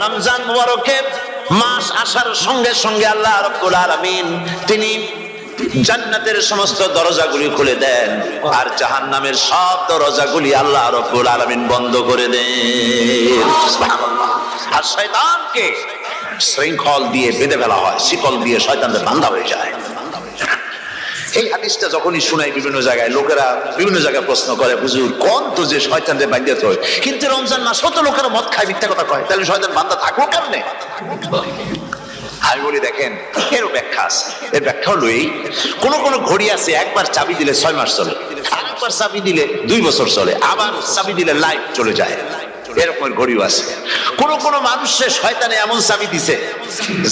রমজান মুবারকের মাস আসার সঙ্গে সঙ্গে আল্লাহ রাব্বুল আলামিন তিনি জান্নাতের সমস্ত দরজাগুলি খুলে দেন, আর জাহান্নামের সব দরজাগুলি আল্লাহ রাব্বুল আলামিন বন্ধ করে দেন। সুবহানাল্লাহ। আর শয়তানকে শৃঙ্খল দিয়ে বেঁধে ফেলা হয়, শিকল দিয়ে শয়তানদের বান্ধা হয়ে যায়। এই হাদিসটা যখনই শুনাই বিভিন্ন জায়গায় লোকেরা বিভিন্ন জায়গায় প্রশ্ন করে, হুজুর কোন তো যে শয়তানদের বাঁধতে হয়, কিন্তু রমজান মাস কত লোকেরা মদ খায়, মিথ্যা কথা কয়, তাহলে শয়তান বান্ধা থাকবো কেমনে? আমি বলি দেখেন, এরও ব্যাখ্যা আছে। এর ব্যাখ্যা হলো এই, কোন ঘড়ি আছে একবার চাবি দিলে 6 মাস চলে, আরেকবার চাবি দিলে 2 বছর চলে, আবার চাবি দিলে লাইফ চলে যায়, এরকমের ঘড়িও আছে। কোন মানুষের শয়তানে এমন চাবি দিছে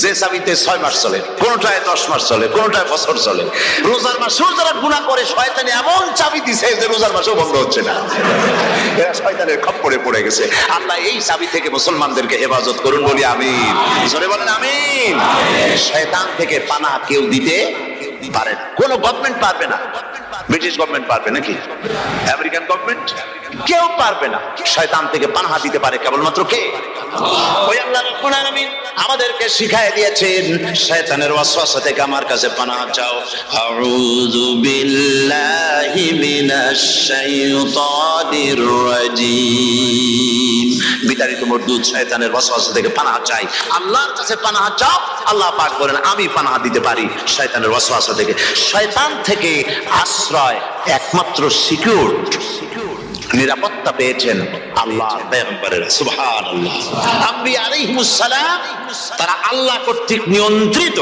যে চাবিতে 6 মাস চলে, কোনটায় 10 মাস চলে, কোনটায় বছর চলে। রোজার মাসেও যারা গুনাহ করে শয়তানে এমন চাবি দিছে যে রোজার মাসেও বন্ধ হচ্ছে না, এরা শয়তানের খপ্পরে পড়ে গেছে। আল্লাহ এই চাবি থেকে মুসলমানদেরকে হেফাজত করুন, বলি আমিন। জোরে বলেন আমিন। শয়তান থেকে পানাহ কেউ দিতে পারে না, কোন গভর্নমেন্ট পারবে না। ব্রিটিশ গভর্নমেন্ট পারবে নাকি? American government? কেউ পারবে না। শয়তান থেকে পানাহ দিতে পারে কেবলমাত্র কে? ওই আল্লাহ রাব্বুল আলামিন আমাদেরকে শিখায় দিয়েছেন, শয়তানের ওয়াসওয়াসা থেকে আমার কাছে পানাহ চাও। আউযু বিল্লাহি মিনাশ শাইতানির রাজিম। বিতাড়িত মরদুদ শয়তানের ওয়াসওয়াসা থেকে পানাহ চাই, আল্লাহর কাছে পানাহ চাও। আল্লাহ পাক বলেন আমি পানাহ দিতে পারি শয়তানের ওয়াসওয়াসা থেকে। শয়তান থেকে আশ্রয় একমাত্র সিকিউর নিরাপত্তা পেয়েছেন আল্লাহর পয়গম্বরের। সুবহানাল্লাহ। আম্বিয়া আলাইহিমুস সালাম তারা আল্লাহ কর্তৃক নিয়ন্ত্রিত,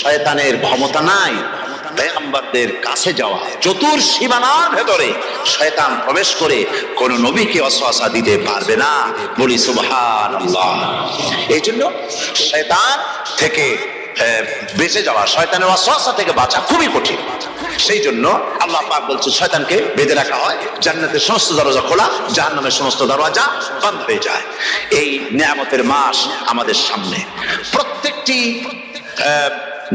শয়তানের ক্ষমতা নাই পয়গম্বরদের কাছে যাওয়া। চতুর সীমানার ভেতরে শয়তান প্রবেশ করে কোন নবীকে ওয়াসওয়াসা দিতে পারবে না, বলি সুবহানাল্লাহ। এই জন্য শয়তান থেকে বেঁচে যাওয়া, শয়তানের ওয়াসওয়াসা থেকে বাঁচা খুবই কঠিন। সেই জন্য আল্লাহ পাক বলছে শয়তানকে বেঁধে রাখা হয়, জান্নাতের সমস্ত দরজা খোলা, জাহান্নামের সমস্ত দরজা বন্ধ হয়ে যায়। এই নিয়ামতের মাস আমাদের সামনে। প্রত্যেকটি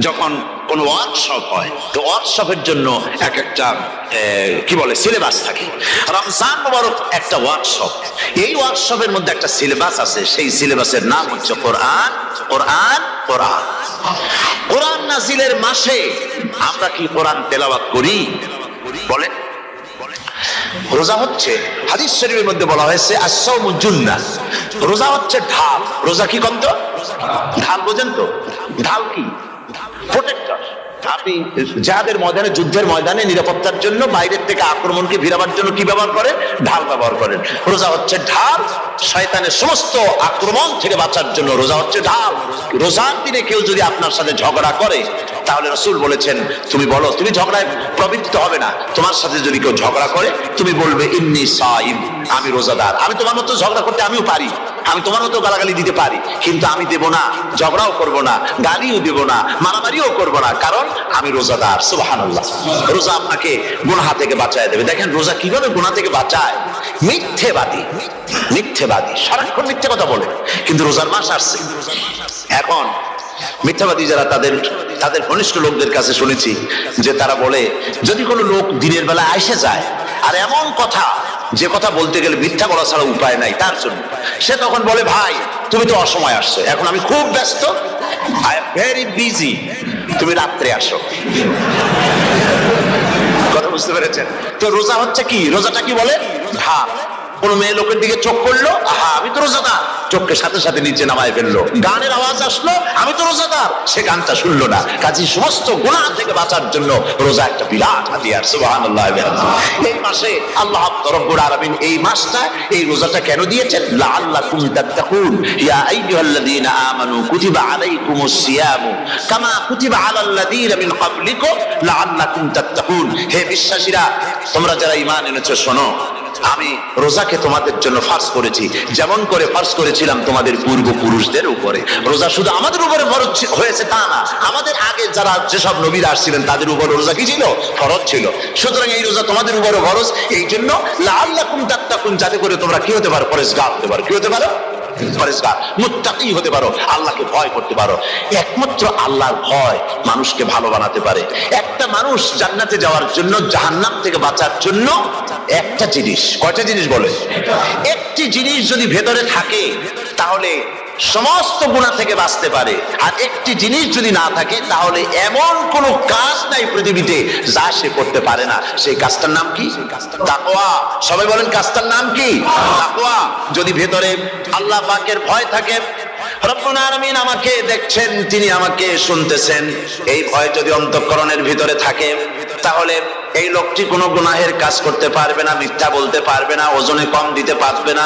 যখন কোন ওয়ার্কশপ হয়, তো ওয়ার্কশপের জন্য এক একটা কি বলে সিলেবাস থাকে। রমজান মুবারক একটা ওয়ার্কশপ, এই ওয়ার্কশপের মধ্যে একটা সিলেবাস আছে, সেই সিলেবাসের নাম হচ্ছে কোরআন। কোরআন কোরআন কোরআন নাজিলের মাসে আমরা কি কোরআন তেলাওয়াত করি? বলেন। রোজা হচ্ছে, হাদিস শরীফের মধ্যে বলা হয়েছে আস-সাওমু জুন্নাহ, রোজা হচ্ছে ঢাল। রোজা কি কন্ত? ঢাল বোঝেন তো? ঢাল কি? প্রোটেক্টর। আপনি জিহাদের ময়দানে, যুদ্ধের ময়দানে নিরাপত্তার জন্য বাইরের থেকে আক্রমণকে ভিড়াবার জন্য কি ব্যবহার করেন? ঢাল ব্যবহার করেন। রোজা হচ্ছে ঢাল, শয়তানের সমস্ত আক্রমণ থেকে বাঁচার জন্য রোজা হচ্ছে ঢাল। রোজার দিনে কেউ যদি আপনার সাথে ঝগড়া করে, তাহলে রাসূল বলেছেন তুমি বলো, তুমি ঝগড়ায় প্রবৃত্ত হবে না। তোমার সাথে যদি কেউ ঝগড়া করে, তুমি বলবে ইন্নী সাইম, আমি রোজাদার। আমি তোমার মতো ঝগড়া করতে আমিও পারি, আমি তোমার মতো গালাগালি দিতে পারি, কিন্তু আমি দেব না, ঝগড়াও করব না, গালিও দেব না, মারামারিও করব না, কারণ আমি রোজাদার। সুবহানাল্লাহ। রোজা আপনাকে গুনাহ থেকে বাঁচায় দেবে। দেখেন রোজা কিভাবে গুনাহ থেকে বাঁচায়। মিথ্যেবাদী সারাক্ষণ মিথ্যে কথা বলে, কিন্তু রোজার মাস আসছে। এখন মিথ্যাবাদী যারা, তাদের ঘনিষ্ঠ লোকদের কাছে শুনেছি যে তারা বলে, যদি কোনো লোক দিনের বেলা আইসে যায় আর এমন কথা, যে কথা বলতে গেলে মিথ্যা বলা ছাড়া উপায় নাই তার জন্য, সে তখন বলে ভাই তুমি তো অসময় আসছো, এখন আমি খুব ব্যস্ত, আই এম ভেরি বিজি, তুমি রাত্রে আসো। কথা বুঝতে পেরেছেন তো? রোজা হচ্ছে কি? রোজাটা কি বলে? ঢাল। কোন মেয়ে লোকের দিকে চোখ করলো, আহা আমি তো রোজাদার, চোখকে সাথে সাথে নিচে নামায় ফেললো। গানের আওয়াজ আসলো, আমি তো রোজাদার, সে গানটা শুনলো না। কাজে সমস্ত গুনাহ থেকে বাঁচার জন্য রোজা একটা বিরাট হাতিয়ার। সুবহানাল্লাহ। এই মাসে আল্লাহ রাব্বুল আলামিন এই মাসটা, এই রোজাটা কেন দিয়েছেন? লাআল্লাকুম তাত্তাকুন, ইয়া আইয়ুহাল্লাযীনা আমানু কুতিবা আলাইকুমুস সিয়ামু কামা কুতিবা আলাল্লাযীনা মিন ক্বাবলিকুম লাআল্লাকুম তাত্তাকুন। হে বিশ্বাসীরা, তোমরা যারা ঈমান এনেছো শোনো, আমি রোজাকে তোমাদের জন্য ফার্জ করেছি, যেমন করে ফার্জ করেছিলাম তোমাদের পূর্বপুরুষদের উপরে। রোজা শুধু আমাদের উপরে ফরজ হয়েছে তা না, আমাদের আগে যারা যেসব নবীরা আসছিলেন তাদের উপর রোজা কি ছিল? ফরজ ছিল। সুতরাং এই রোজা তোমাদের উপরে ফরজ, এই জন্য লাআল্লাকুম তাত্তাকুন, যাতে করে তোমরা কি হতে পারো? পরেজগার হতে পারো। কি হতে পারো? পরেজগার, মুত্তাকি হতে পারো, আল্লাহকে ভয় করতে পারো। একমাত্র আল্লাহর ভয় মানুষকে ভালো বানাতে পারে। একটা মানুষ জান্নাতে যাওয়ার জন্য, জাহান্নাম থেকে বাঁচার জন্য একটা জিনিস, কয়টা জিনিস বলে? একটি জিনিস যদি ভেতরে থাকে, তাহলে সমস্ত গুনাহ থেকে বাঁচতে পারে। আর একটি জিনিস যদি না থাকে তাহলে এমন কোন কাজ নাই পৃথিবীতে যা সে করতে পারে না। সেই কাজটার নাম কি? তাকওয়া। সবাই বলেন কাজটার নাম কি? তাকওয়া। যদি ভেতরে আল্লাহ পাকের ভয় থাকে, রব্বুল আলামিন আমাকে দেখছেন, তিনি আমাকে শুনতেছেন, এই ভয় যদি অন্তঃকরণের ভিতরে থাকে তাহলে এই লোকটি কোনো গুনাহের কাজ করতে পারবে না, মিথ্যা বলতে পারবে না, ওজনে কম দিতে পারবে না,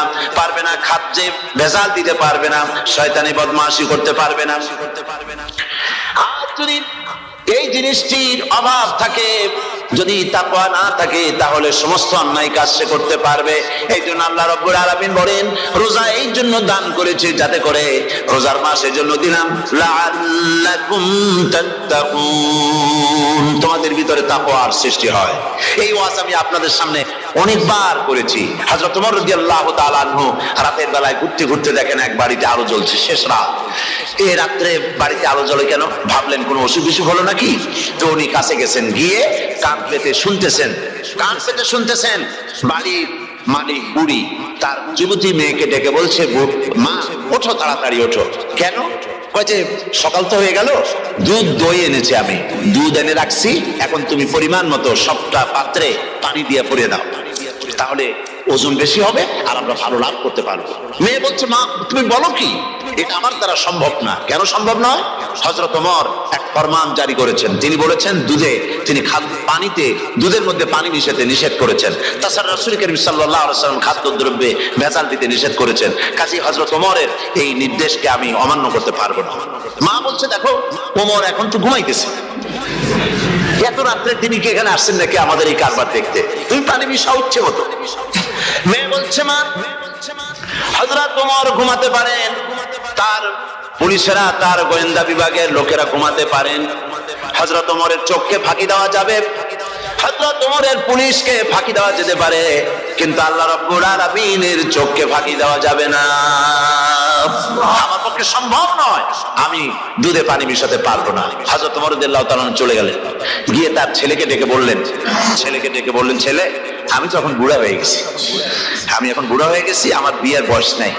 খাদ্যে ভেজাল দিতে পারবে না, শয়তানি বদমাশি করতে পারবে না। আর যদি এই জিনিসটির অভাব থাকে, যদি তাকওয়া না থাকে তাহলে সমস্ত অন্যায় কাজ সে করতে পারবে। এই জন্য আল্লাহ রাব্বুল আলামিন বলেন রোজা এই জন্য দান করেছে যাতে করে রোজার মাস এই জন্য দিলাম লাআল্লাকুম তাত্তাকুন, তোমাদের ভিতরে তাকওয়ার সৃষ্টি হয়। এই ওয়াজ আমি আপনাদের সামনে অনেকবার করেছি। হযরত ওমর রাদিয়াল্লাহু তাআলা আনহু রাতের বেলায় ঘুরতে ঘুরতে দেখেন এক বাড়িতে আলো জ্বলছে, শেষ রাত। এই রাত্রে বাড়িতে আলো জ্বলে কেন? ভাবলেন কোনো অসুখ বিসুখ হলো নাকি। তো উনি কাছে গেছেন, গিয়ে কান পেতে শুনতেছেন। বাড়ির মালিক বুড়ি তার যুবতী মেয়েকে ডেকে বলছে, মা ওঠো, তাড়াতাড়ি ওঠো। কেন? যে সকাল তো হয়ে গেল, দুধ দই এনেছি, আমি দুধ এনে রাখছি, এখন তুমি পরিমাণ মতো সবটা পাত্রে পানি দিয়ে ভরে দাও, তাহলে ওজন বেশি হবে আর আমরা ভালো লাভ করতে পারবো। মেয়ে বলছে, মা তুমি বলো কি, এটা আমার দ্বারা সম্ভব না। কেন সম্ভব নয়? হযরত ওমর এক ফরমান জারি করেছেন, তিনি বলেছেন পানিতে দুধের মধ্যে পানি মিশাতে নিষেধ করেছেন। তাছাড়া রাসূল করিম সাল্লাল্লাহু আলাইহি ওয়াসাল্লাম খাদ্যদ্রব্যে ভেজাল দিতে নিষেধ করেছেন। কাজেই হযরত ওমরের এই নির্দেশকে আমি অমান্য করতে পারবো না। মা বলছে, দেখো ওমর এখন তো ঘুমাইতেছে, এত রাত্রে তিনি কি এখানে আসছেন নাকি আমাদের এই কারবার দেখতে? তুমি পানি মিশাও ইচ্ছে মতো। মেয়ে বলছে, মা হযরত ওমর ঘুমাতে পারেন, তার পুলিশেরা, তার গোয়েন্দা বিভাগের লোকেরা ঘুমাতে পারেন, হযরত ওমরের চোখকে ফাঁকি দেওয়া যাবে, হযরত ওমরের পুলিশকে ফাঁকি দেওয়া যেতে পারে, কিন্তু আল্লাহ রাব্বুল আলামিনের চোখকে ফাঁকি দেওয়া যাবে না। আমার পক্ষে সম্ভব নয়, আমি দুধে পানি মিশাতে পারবো না। হযরত ওমর রাদিয়াল্লাহু তাআলা চলে গেলেন, গিয়ে তার ছেলেকে ডেকে বললেন, ছেলে আমি তো এখন বুড়া হয়ে গেছি, আমার বিয়ের বয়স নাই,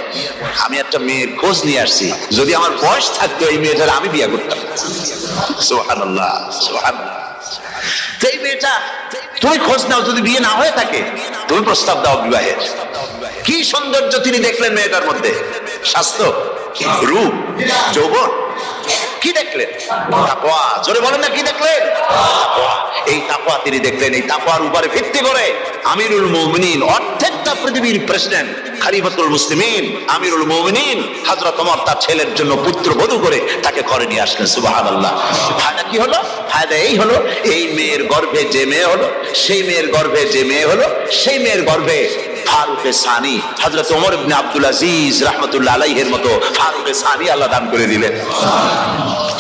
আমি একটা মেয়ের খোঁজ নিয়ে আসছি, যদি আমার বয়স থাকতো এই মেয়েটার আমি বিয়ে করতাম। সুবহানাল্লাহ, সুবহানাল্লাহ। এই মেয়েটা তুমি খোঁজ নাও, যদি বিয়ে না হয়ে থাকে তুমি প্রস্তাব দাও বিবাহের। কি সৌন্দর্য তিনি দেখলেন মেয়েটার মধ্যে, স্বাস্থ্য, রূপ, যৌবন, কি দেখলেন? তাকওয়া। জোরে বলেন না, কি দেখলেন? এই তাকওয়া তিনি দেখলেন। এই তাকওয়ার উপরে ভিত্তি করে আমিরুল মুমিনিন, অর্ধেকটা পৃথিবীর প্রেসিডেন্ট, খলিফাতুল মুসলিমিন, আমিরুল মুমিনিন হযরত ওমর তার ছেলের জন্য পুত্রবধূ করে তাকে ঘরে নিয়ে আসলেন। সুবহানাল্লাহ। ফায়দা কি হলো? ফায়দা এই হলো, এই মেয়ের গর্ভে যে মেয়ে হলো, সেই মেয়ের গর্ভে যে মেয়ে হলো, সেই মেয়ের গর্ভে ফারুক সানি হযরত ওমর ইবনে আব্দুল আজিজ রাহমাতুল্লাহ আলাইহির মতো ফারুক সানি আল্লাহ দান করে দিলেন।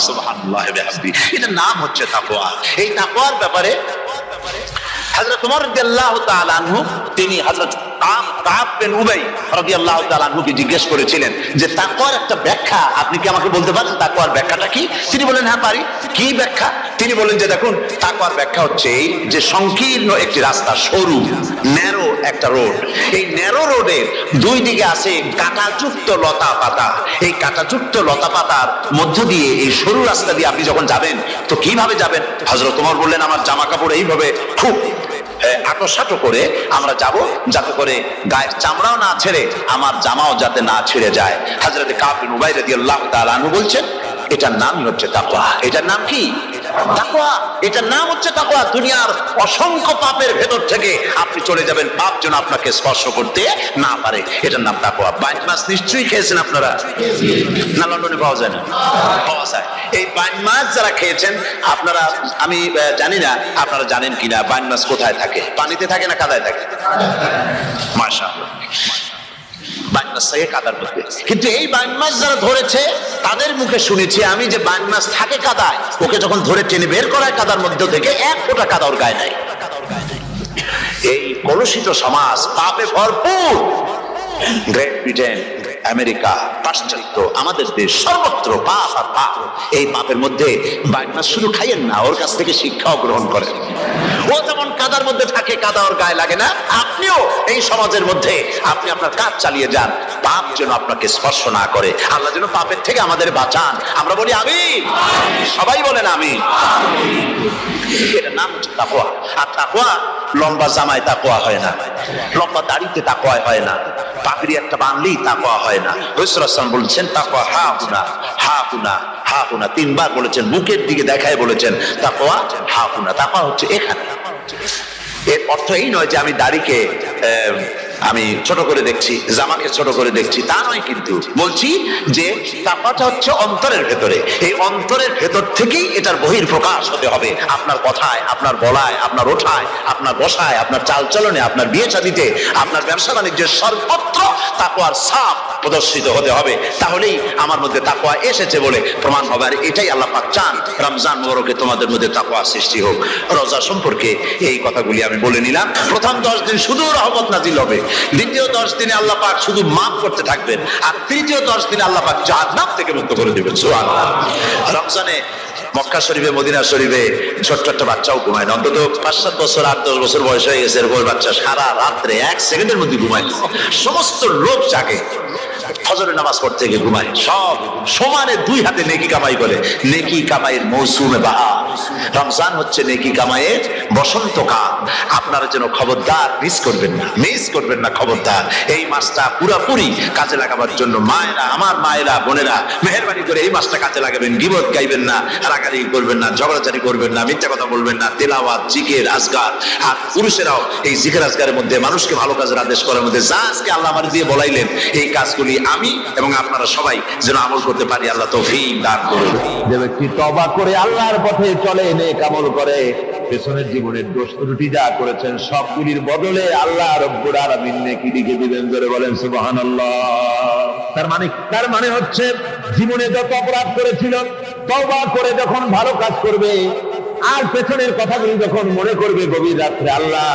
সুবহানাল্লাহ। এটার নাম হচ্ছে তাকওয়া। এই তাকওয়ার ব্যাপারে হযরত ওমর রাদিয়াল্লাহু তাআলা আনহু তিনি হযরত কাব বিন উবাই রাদিয়াল্লাহু তাআলা আনহুকে জিজ্ঞেস করেছিলেন যে তাকওয়ার একটা ব্যাখ্যা আপনি কি আমাকে বলতে পারেন, তাকওয়ার ব্যাখ্যাটা কি? তিনি বলেন, হ্যাঁ পারি। কি ব্যাখ্যা? তিনি বলেন যে দেখুন, তাকওয়ার ব্যাখ্যা হচ্ছে এই যে সংকীর্ণ একটি রাস্তা, সরু ন্যারো একটা রোড, এই ন্যারো রোডের দুই দিকে আছে কাঁটাযুক্ত লতা পাতা, এই কাঁটাযুক্ত লতা পাতার মধ্য দিয়ে এই সরু রাস্তা দিয়ে আপনি যখন যাবেন তো কিভাবে যাবেন? হযরত ওমর বললেন, আমার জামা কাপড় এইভাবে খুব আটোসাটো করে আমরা যাব, যাতে করে গায়ের চামড়াও না ছেড়ে আমার জামাও যাতে না ছিঁড়ে যায়। হযরত কাব বিন উবাই রাদিয়াল্লাহু তাআলা আনহু বলছেন এটার নামই হচ্ছে তাকওয়া। এটার নাম কি? তাকওয়া। এটার নাম হচ্ছে তাকওয়া। দুনিয়ার অসংখ্য পাপের ভেতর থেকে আপনি চলে যাবেন, পাপ যেন আপনাকে স্পর্শ করতে না পারে। এটার নাম তাকওয়া। বাইন মাছ নিশ্চয়ই খেয়েছেন আপনারা, না লন্ডনে পাওয়া যায় না? পাওয়া যায়। এই বাইন মাছ যারা খেয়েছেন আপনারা, আমি জানি না আপনারা জানেন কিনা, বাইন মাছ কোথায় থাকে? পানিতে থাকে না কাদায় থাকে? মাশাআল্লাহ, বাইন মাছ থাকে কাদার মধ্যে। কিন্তু এই বাইন মাছ যারা ধরেছে তাদের মুখে শুনেছি আমি যে বাইন মাছ থাকে কাদায়, ওকে যখন ধরে টেনে বের করায় কাদার মধ্যে থেকে এক ফোঁটা কাদা ওর গায়ে নাই। এই কলুষিত সমাজ, পাপে ভরপুর। গ্রেট ব্রিটেন, আমেরিকা, পাশ্চাত্য, আমাদের দেশ, সর্বত্র পাপ আর পাপ। এই পাপের মধ্যে বাইন মাছ শুধু খাইয়েন না, ওর কাছ থেকে শিক্ষাও গ্রহণ করেন। ও যেমন কাদার মধ্যে থাকে, কাদা ওর গায়ে লাগে না, আপনিও এই সমাজের মধ্যে আপনি আপনার কাজ চালিয়ে যান। পাপ যেন আপনাকে স্পর্শ না করে, আল্লাহ যেন পাপের থেকে আমাদের বাঁচান। আমরা বলি আমিন, সবাই বলেন আমিন। এটার নাম হচ্ছে তাকওয়া। আর তাকওয়া লম্বা জামায় তাকওয়া হয় না, লম্বা দাড়িতে তাকওয়া হয় না, পাগড়ি একটা বানলেই তাকওয়া হয় না। রাসূল সাল্লাল্লাহু আলাইহি ওয়াসাল্লাম বলেছেন তাকওয়া হা হুনা, হা হুনা, হা হুনা, তিনবার বলেছেন, বুকের দিকে দেখায় বলেছেন তাকওয়া হা হুনা। তাকওয়া হচ্ছে এখানে। এর অর্থ এই নয় যে আমি দাড়িকে আমি ছোট করে দেখছি, জামাকে ছোট করে দেখছি, তা নয়। কিন্তু বলছি যে তাকওয়াটা হচ্ছে অন্তরের ভেতরে, এই অন্তরের ভেতর থেকেই এটার বহির প্রকাশ হতে হবে। আপনার কথায়, আপনার বলায়, আপনার ওঠায়, আপনার বসায়, আপনার চালচলনে, আপনার বিয়ে শাদীতে, আপনার ব্যবসা বাণিজ্যের সর্বত্র তাকওয়ার ছাপ প্রদর্শিত হতে হবে। তাহলেই আমার মধ্যে তাকওয়া এসেছে বলে প্রমাণ হবে। আর এটাই আল্লাহ পাক চান। রমজান মুবারকে তোমাদের মধ্যে তাকওয়া সৃষ্টি হোক। রোজা সম্পর্কে এই কথাগুলি আমি বলে নিলাম। প্রথম 10 দিন শুধু রহমত নাজিল হবে, দ্বিতীয় 10 দিনে আল্লাহ পাক শুধু মাফ করতে থাকবেন, আর তৃতীয় 10 দিনে আল্লাহ পাক জাহান্নাম থেকে মুক্ত করে দিবেন। সুবহানাল্লাহ। রমজানে মক্কা শরীফে, মদিনা শরীফে ছোট্ট একটা বাচ্চাও ঘুমায় না। অন্তত 5-7 বছর, 8-10 বছর বয়স হয়ে গেছে এরকম বাচ্চা সারা রাত্রে 1 সেকেন্ডের মধ্যে ঘুমায় না। সমস্ত লোক জাগে, ফজরের নামাজ পড়তে গিয়ে ঘুমায়, সব সমানে 2 হাতে নেকি কামাই করে। নেকি কামাইয়ের মৌসুমে বাহার। রমজান হচ্ছে নেকি কামাইয়ের বসন্তকাল। আপনারা যেন খবরদার মিস করবেন না, মিস করবেন না খবরদার। এই মাসটা পুরোপুরি কাজে লাগাবার জন্য মায়েরা, আমার মায়েরা, বোনেরা, মেহেরবানি করে এই মাসটা কাজে লাগাবেন। গীবত গাইবেন না, রাগারাগি করবেন না, ঝগড়াঝাড়ি করবেন না, মিথ্যা কথা বলবেন না, তেলাওয়াত, জিকির, আজকার। আর পুরুষেরাও এই জিকির আজকারের মধ্যে, মানুষকে ভালো কাজের আদেশ করার মধ্যে যা আজকে আল্লাহ আমার দিয়ে বলাইলেন, এই কাজগুলি আমি এবং আপনারা সবাই যেন আমল করতে পারি। আল্লাহ তৌফিক দান করুন। যে ব্যক্তি তওবা করে আল্লাহর পথে চলে, নেক আমল করে, পেছনের জীবনের দোষ ত্রুটি যা করেছেন সবগুলির বদলে আল্লাহ রব্বুল আলামিন নেকি লিখে দিবেন। জোরে বলেন সুবহানাল্লাহ। তার মানে হচ্ছে জীবনে যত অপরাধ করেছিল, তওবা করে যখন ভালো কাজ করবে আর পেছনের কথাগুলি যখন মনে করবে গভীর রাত্রে, আল্লাহ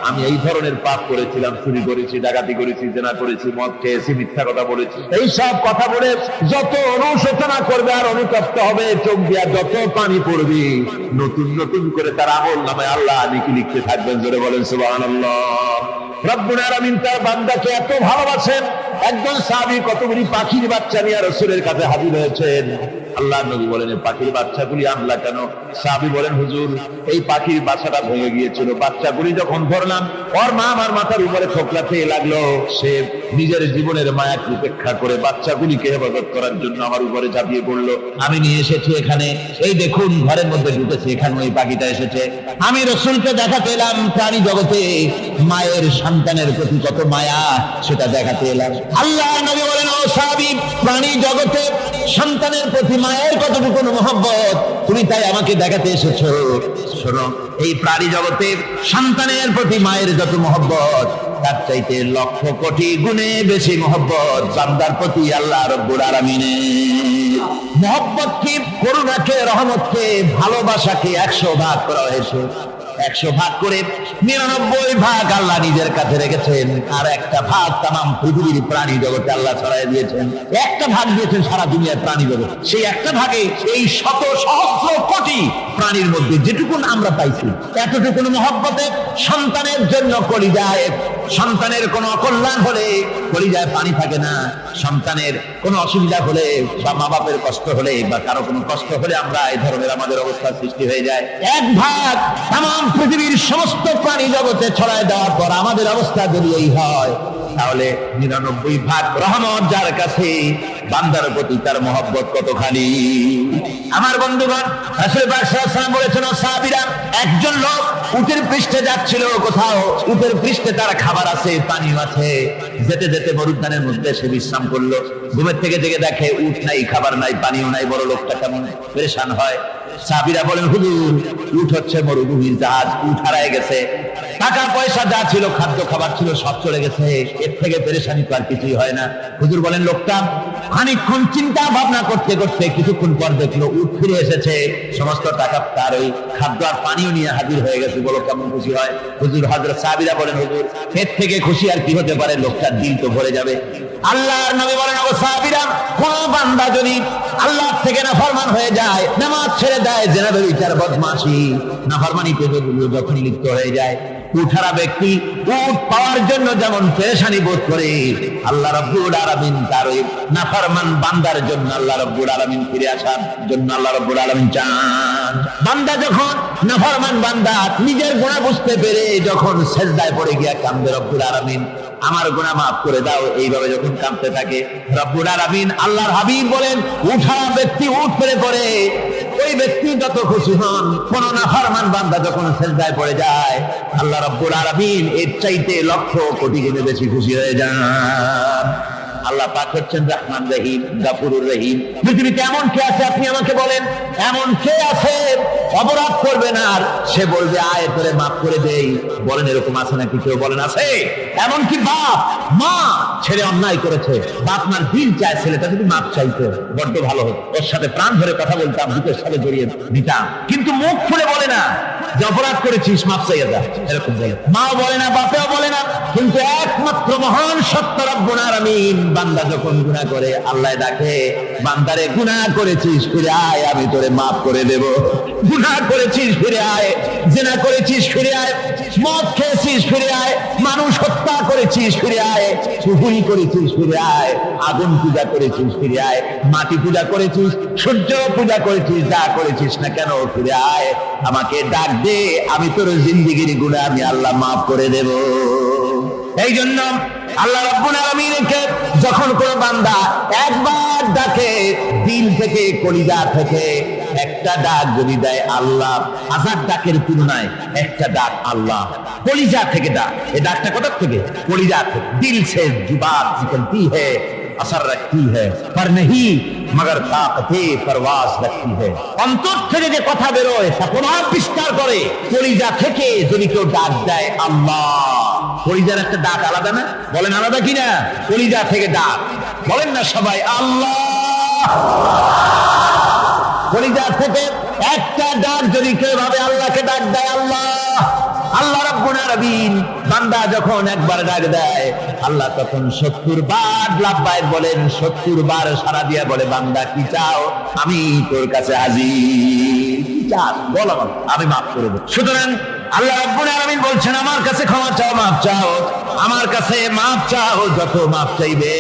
আমি এই ধরনের পাপ করেছিলাম, চুরি করেছি, ডাকাতি করেছি, জেনা করেছি, মদ খেয়েছি, মিথ্যা কথা বলেছি, এই সব কথা বলে যত অনুশোচনা করবে আর অনুতপ্ত হবে, চোখ দিয়া যত পানি পড়বে, নতুন নতুন করে তার আমল নামায় আল্লাহ নেকি লিখতে থাকবেন। জোরে বলেন সুবহানাল্লাহ। রব্বুল আলামিন তার বান্দাকে এত ভালোবাসেন, একজন সাহাবী কতগুলি পাখির বাচ্চা নিয়ে রাসূলের কাছে হাজির হয়েছেন। আল্লাহ নবী বলেন, এই পাখির বাচ্চাগুলি আনলা কেন? সাহাবী বলেন, হুজুর এই পাখির বাসাটা ভেঙে গিয়েছিল, বাচ্চাগুলি যখন ধরলাম ওর মা আমার মাথার উপরে ঠোকলা খেয়ে লাগলো, সে নিজের জীবনের মায়াকে উপেক্ষা করে বাচ্চাগুলিকে হেফাজত করার জন্য আমার উপরে ঝাঁপিয়ে পড়লো। আমি নিয়ে এসেছি এখানে, এই দেখুন ঘরের মধ্যে ঢুকেছে, এখানে ওই পাখিটা এসেছে। আমি রাসূলকে দেখাতে এলাম প্রাণী জগতে মায়ের সন্তানের প্রতি কত মায়া, সেটা দেখাতে এলাম। আল্লাহ নবী বলেন, ও সাহাবী, প্রাণী জগতে সন্তানের প্রতি মায়ের কতটুকু মহব্বত তুমি তাই আমাকে দেখাতে এসেছো। শোনো, এই প্রাণী জগতে সন্তানের প্রতি মায়ের যত মহব্বত, তার চাইতে লক্ষ কোটি গুণে বেশি মহব্বত বান্দার প্রতি আল্লাহ রব্বুল আলামিনের। মহব্বতকে, করুণাকে, রহমতকে, ভালোবাসাকে 100 ভাগ করা হয়েছে। 100 ভাগ করে 99 ভাগ আল্লাহ নিজের কাছে রেখেছেন, আর একটা ভাগ তামাম পৃথিবীর প্রাণী জগতে আল্লাহ ছড়াই দিয়েছেন। একটা ভাগ দিয়েছেন সারা দুনিয়ার প্রাণী জগৎ। সেই একটা ভাগে এই শত সহস্র কোটি প্রাণীর মধ্যে যেটুকুন আমরা পাইছি, এতটুকুন মহব্বতে সন্তানের জন্য কলিজায়, সন্তানের কোনো অকল্যাণ হলে কলিজায় পানি থাকে না, সন্তানের কোনো অসুবিধা হলে বা মা বাপের কষ্ট হলে বা কারো কোনো কষ্ট হলে আমরা এই ধরনের আমাদের অবস্থার সৃষ্টি হয়ে যায়। 1 ভাগ তামাম পৃথিবীর সমস্ত প্রাণী জগতে ছড়ায় দেওয়ার পর আমাদের অবস্থা যদি এই হয়, তাহলে 99 ভাগ রহমত যার কাছে, বান্দার প্রতি তার মহব্বত কতখানি। আমার বন্ধুগণ, রাসূল পাক সাল্লাল্লাহু আলাইহি ওয়াসাল্লাম বলেছেন, ও সাহাবীরা, একজন লোক উটের পৃষ্ঠে যাচ্ছিল কোথাও, উটের পৃষ্ঠে তার খাবার আছে, পানি আছে, যেতে যেতে মরুদ্যানের মধ্যে সে বিশ্রাম করলো। ঘুমের থেকে জেগে দেখে উট নাই, খাবার নাই, পানিও নাই। বড় লোকটা কেমন পেরেশান হয়। সাহাবীরা বলেন, হুজুর উট হচ্ছে মরুভূমির জাহাজ, উট হারায় গেছে, টাকা পয়সা যা ছিল, খাদ্য খাবার ছিল, সব চলে গেছে, এর থেকে পেরেশানি তো আর কিছুই হয় না। হুজুর বলেন, লোকটা খানিকক্ষণ চিন্তা ভাবনা করতে করতে কিছুক্ষণ পর দেখলো উট ফিরে এসেছে, সমস্ত টাকা তার ওই খাদ্য আর পানিও নিয়ে হাজির হয়ে গেছে। বলো কেমন খুশি হয়? হুজুর, হযরত সাহাবীরা বলেন, হুজুর এর থেকে খুশি আর কি হতে পারে? লোকটার দিল তো ভরে যাবে। আল্লাহর নবী বলেন, ও সাহাবীরা, কোন বান্দা যদি আল্লাহ থেকে নাফরমান হয়ে যায়, নামাজ ছেড়ে দেয়, জেনা ব্যভিচার, বদমাশি, নাফরমানিতে যখন লিপ্ত হয়ে যায়, উঠারা ব্যক্তি উট পাওয়ার জন্য যেমন পেরেশানি বোধ করে, আল্লাহ রাব্বুল আলামিন তার ওই নাফরমান বান্দার জন্য আল্লাহ রাব্বুল আলামিন ফিরে আসার জন্য আল্লাহ রাব্বুল আলামিন চান। বান্দা যখন নাফরমান বান্দা নিজের গুনাহ বুঝতে পেরে যখন সেজদায় পড়ে গিয়া কান্দে, রব্বুল আলামিন আমার গুনাহ মাফ করে দাও, এইভাবে যখন কাঁদতে থাকে, রব্বুল আলামিন আল্লাহর হাবিব বলেন উঠা ব্যক্তি উঠ পেরে পড়ে, ওই ব্যক্তি যত খুশি হন। কোন নাফরমান বান্দা যখন সেজদায় পড়ে যায়, আল্লাহ রাব্বুল আলামিন এর চাইতে লক্ষ কোটি গুণে বেশি খুশি হয়ে যান। আল্লাহ পাক হচ্ছেন রহমান রহিম, গাফুরুর রহিম। পৃথিবীতে এমন কে আছে আপনি আমাকে বলেন? এমন কে আছে অপরাধ করবে না আর সে বলবে আয় তোরে মাফ করে দেই? বলেন এরকম আছে নাকি? কেউ বলেন আছে? এমনকি বাপ মা ছেলে অন্যায় করেছে, বাপ মার দিল চায় ছেলেটা যদি মাফ চাইতো বড্ড ভালো হতো, ওর সাথে প্রাণ ধরে কথা বলতাম, বুকের সাথে জড়িয়ে দিতাম, কিন্তু মুখ খুলে বলে না যে অপরাধ করেছিস মাফ চাইয়া যা, এরকম বলে। মাও বলে না, বাপেও বলে না, কিন্তু একমাত্র মহান সত্য রব্বুল আলামিন বান্দা যখন গুনাহ করে আল্লাহ ডাকে, বান্দারে গুনাহ করেছিস ফিরে আয়, আমি তোরে মাফ করে দেব। গুনাহ করেছিস ফিরে আয়, জিনা করেছিস ফিরে আয়, মদ খেয়েছিস ফিরে আয়, মানুষ হত্যা করেছিস ফিরে আয়, চুরি করেছিস ফিরে আয়, আগুন পূজা করেছিস ফিরে আয়, মাটি পূজা করেছিস, সূর্য পূজা করেছিস, যা করেছিস না কেন ফিরে আয়, আমাকে ডাক দে, আমি তোর জিন্দেগির গুনাহ আমি আল্লাহ মাফ করে দেব। এই জন্য আল্লাহ রাব্বুল আলামিনকে যখন কোন বান্দা একবার ডাকে, দিল থেকে কলিজা থেকে একটা ডাক যদি দেয় আল্লাহ, হাজার ডাকের তুলনায় একটা ডাক আল্লাহ, কলিজা থেকে ডাক। এই ডাকটা কোথা থেকে? কলিজা থেকে। দিল সে जुबान निकलती है, असर रखती है, पर नहीं मगर ताकते परवास रखती है। অন্তর থেকে যে কথা বেরোয় তা প্রভাব বিস্তার করে। কলিজা থেকে যদি কেউ ডাক দেয় আল্লাহ, কলিজার একটা ডাক আলাদা না? বলেন আলাদা কিনা? কলিজা থেকে ডাক বলেন না সবাই আল্লাহ। কলিজা থেকে একটা ডাক যদি কেউ ভাবে আল্লাহকে ডাক দেয় আল্লাহ, আল্লাহ রাব্বুল আলামিন বান্দা যখন একবার ডাক দেয় আল্লাহ তখন 70 বার লাব্বাইক বলেন, 70 বার সাড়া দিয়া বলে বান্দা কি চাও, আমি তোর কাছে হাজির, কি চাস বল আমাকে, আমি মাফ করে দেব। সুতরাং আল্লাহ রাব্বুল আলামিন বলছেন আমার কাছে ক্ষমা চাও, মাফ চাও, আমার কাছে মাফ চাও, যত মাফ চাইবে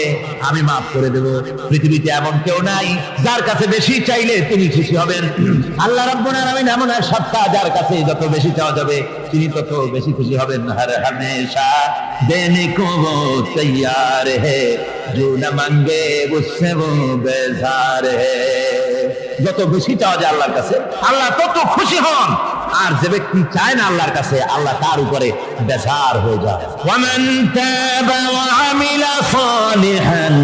আমি মাফ করে দেব। পৃথিবীতে এমন কেউ নাই যার কাছে বেশি চাইলে তিনি খুশি হবেন। আল্লাহ রাব্বুল আলামিন এমন এক সত্তা যার কাছে যত বেশি চাওয়া যাবে তিনি তত বেশি খুশি হবেন। হর হমেশা দেনে কো वो तैयार है, जो न मांगे उससे वो बेजार है। যত বেশি চাওয়া যায় আল্লাহর কাছে আল্লাহ তত খুশি হন, আর যে ব্যক্তি চায় না আল্লাহর কাছে আল্লাহ তার উপরে বেজার হয়ে যায়। ওয়ামান তাবা ওয়া আমিলা সালিহান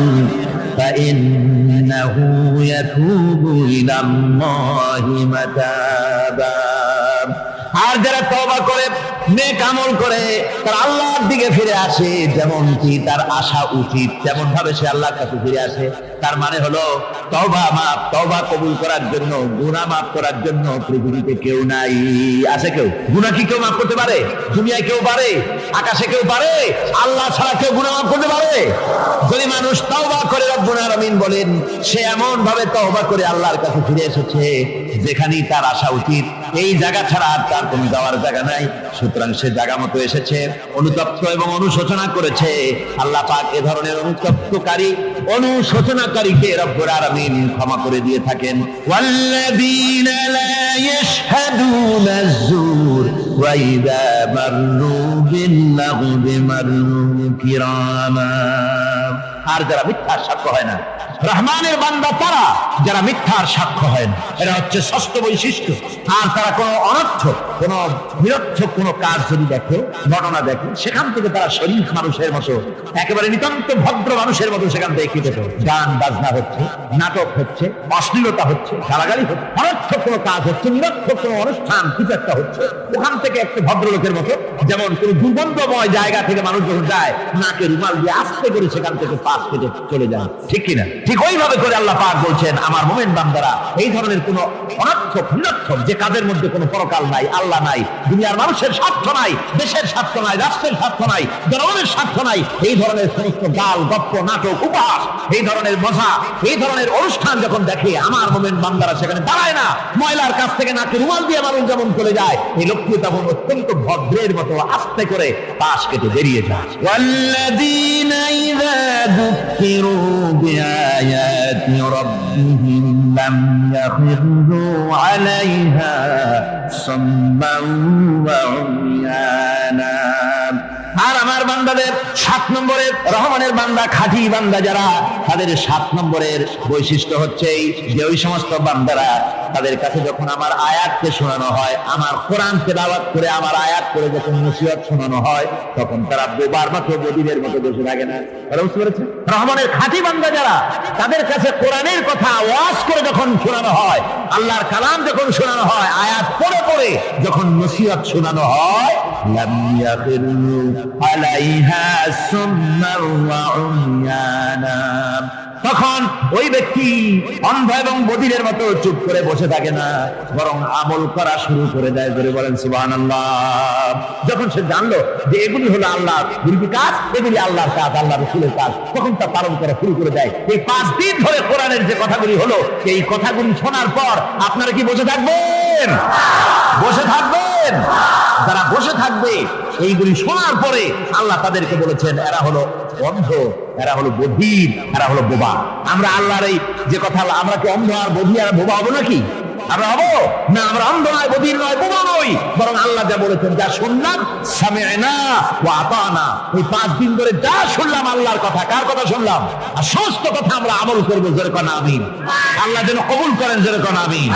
ফাইন্নাহু ইয়াতুবু ইলাল্লাহি মাতাবা। আর যারা তওবা করে নেক আমল করে তার আল্লাহর দিকে ফিরে আসে, যেমন কি তার আশা উচিত তেমন ভাবে সে আল্লাহর কাছে ফিরে আসে। তার মানে হলো তওবা মাফ, তওবা কবুল করার জন্য, গুনাহ মাফ করার জন্য পৃথিবীতে কেউ নাই। আছে কেউ? গুনাহ কি কেউ মাফ করতে পারে? দুনিয়ায় কেউ পারে? আকাশে কেউ পারে? আল্লাহ ছাড়া কেউ গুনাহ মাফ করতে পারে? যদি মানুষ তওবা করে রব্বুল আলামিন বলেন সে এমন ভাবে তওবা করে আল্লাহর কাছে ফিরে এসেছে যেখানেই তার আসা উচিত, এই জায়গা ছাড়া আর তার কোনো যাওয়ার জায়গা নাই। সুতরাং সে জায়গা মতো এসেছে, অনুতপ্ত এবং অনুশোচনা করেছে। আল্লাহ পাক এ ধরনের অনুতপ্তকারী অনুশোচনাকারীকে রব্বুল আলামিন ক্ষমা করে দিয়ে থাকেন। ওয়াল্লাযীনা লা ইয়াশহাদুনা আয-যুর ওয়া ইযা মাররু বিল-লাগবি মাররু কিরামা। আর যারা মিথ্যার সাক্ষ্য হয় না, রহমানের বান্দা তারা যারা মিথ্যার সাক্ষ্য হয় না, এরা হচ্ছে ষষ্ঠ বৈশিষ্ট্য। আর তারা কোনো অনর্থক, কোনো নিরর্থক কোনো কাজ যদি দেখে, ঘটনা দেখে, সেখান থেকে তারা শরীফ মানুষের মতো, একেবারে নিতান্ত ভদ্র মানুষের মতো সেখান থেকে কেটে পড়ে। গান বাজনা হচ্ছে, নাটক হচ্ছে, অশ্লীলতা হচ্ছে, গালাগালি হচ্ছে, অনর্থক কোনো কাজ হচ্ছে, নিরর্থক কোনো অনুষ্ঠান কিছু একটা হচ্ছে, ওখান থেকে একটা ভদ্রলোকের মতো, যেমন কোনো দুর্গন্ধময় জায়গা থেকে মানুষ যখন যায় নাকে রুমাল দিয়ে আস্তে করে সেখান থেকে পাশ কেটে চলে যায়, ঠিক কিনা? ঠিক ঠিক ওইভাবে করে আল্লাহ পাক বলছেন আমার মুমিন বান্দারা এই ধরনের কোন অনর্থক নিরর্থক যে কাজের মধ্যে কোনো পরকাল নাই, আল্লাহ নাই, দুনিয়ার মানুষের স্বার্থ নাই, দেশের স্বার্থ নাই, রাষ্ট্রের স্বার্থ নাই, জনগণের স্বার্থ নাই, এই ধরনের সমস্ত গাল গপ্প নাটক উপহাস, এই ধরনের মজা, এই ধরনের অনুষ্ঠান যখন দেখে আমার মুমিন বান্দারা সেখানে দাঁড়ায় না। ময়লার কাছ থেকে নাকে রুমাল দিয়ে মানুষ যেমন চলে যায়, এই লোকটি তখন অত্যন্ত ভদ্রের মতো আস্তে করে পাশ কেটে বেরিয়ে যায়। ওয়াল্লাযীনা ইযা যুক্কিরু বিআয়াতি রাব্বিহিম লাম ইয়াখিরু আলাইহা সাম্মান ওয়া উময়ানা। আর আমার বান্দাদের 7 নম্বরের রহমানের বান্দা, খাঁটি বান্দা যারা, তাদের 7 নম্বরের বৈশিষ্ট্য হচ্ছে যে ওই সমস্ত বান্দারা তাদের কাছে যখন আমার আয়াতকে শোনানো হয়, আমার কোরআন তেলাওয়াত করে আমার আয়াত করে যখন নসিহত শোনানো হয়, তখন তারা বোবার মতো বধিরের মতো বসে থাকে না। তারা বুঝতে পেরেছে? রহমানের খাঁটি বান্দা যারা, তাদের কাছে কোরআনের কথা ওয়াজ করে যখন শোনানো হয়, আল্লাহর কালাম যখন শোনানো হয়, আয়াত পড়ে পড়ে যখন নসিহত শোনানো হয়, লাম ইয়াখিরু আলাইহা সুম্মান ওয়া উময়ানা, তখন ওই ব্যক্তি অন্ধ এবং বধিরের মতো চুপ করে বসে থাকে না, বরং আমল করা শুরু করে দেয়। ধরে বলেন সুবহানাল্লাহ। যখন সে জানলো যে এগুলি হলো আল্লাহর বিরোধী কাজ, এগুলি আল্লাহর কাজ, আল্লাহ রাসূলের কাজ, তখন তা পালন করা শুরু করে দেয়। এই 5 দিন ধরে কোরআনের যে কথাগুলি হলো, এই কথাগুলি শোনার পর আপনারা কি বসে থাকবেন? বসে থাকবেন? যারা বসে থাকবে এইগুলি শোনার পরে আল্লাহ তাদেরকে বলেছেন এরা হলো অন্ধ, এরা হলো বধির, এরা হলো বোবা। আমরা আল্লাহর এই যে কথা, আমরা কি অন্ধ আর বধির আর বোবা হবো নাকি? আমরা হবো না? আমরা অন্ধ নয়, বধির নয়, বোবা নই, বরং আল্লাহ যা বলেছেন, যা শুনলাম সামি'না ওয়া আতানা, এই 5 দিন ধরে যা শুনলাম আল্লাহর কথা, কার কথা শুনলাম? আর সমস্ত কথা আমরা আমল করবো। জোরে কোন আমিন। আল্লাহ যেন কবুল করেন। জোরে কোন আমিন।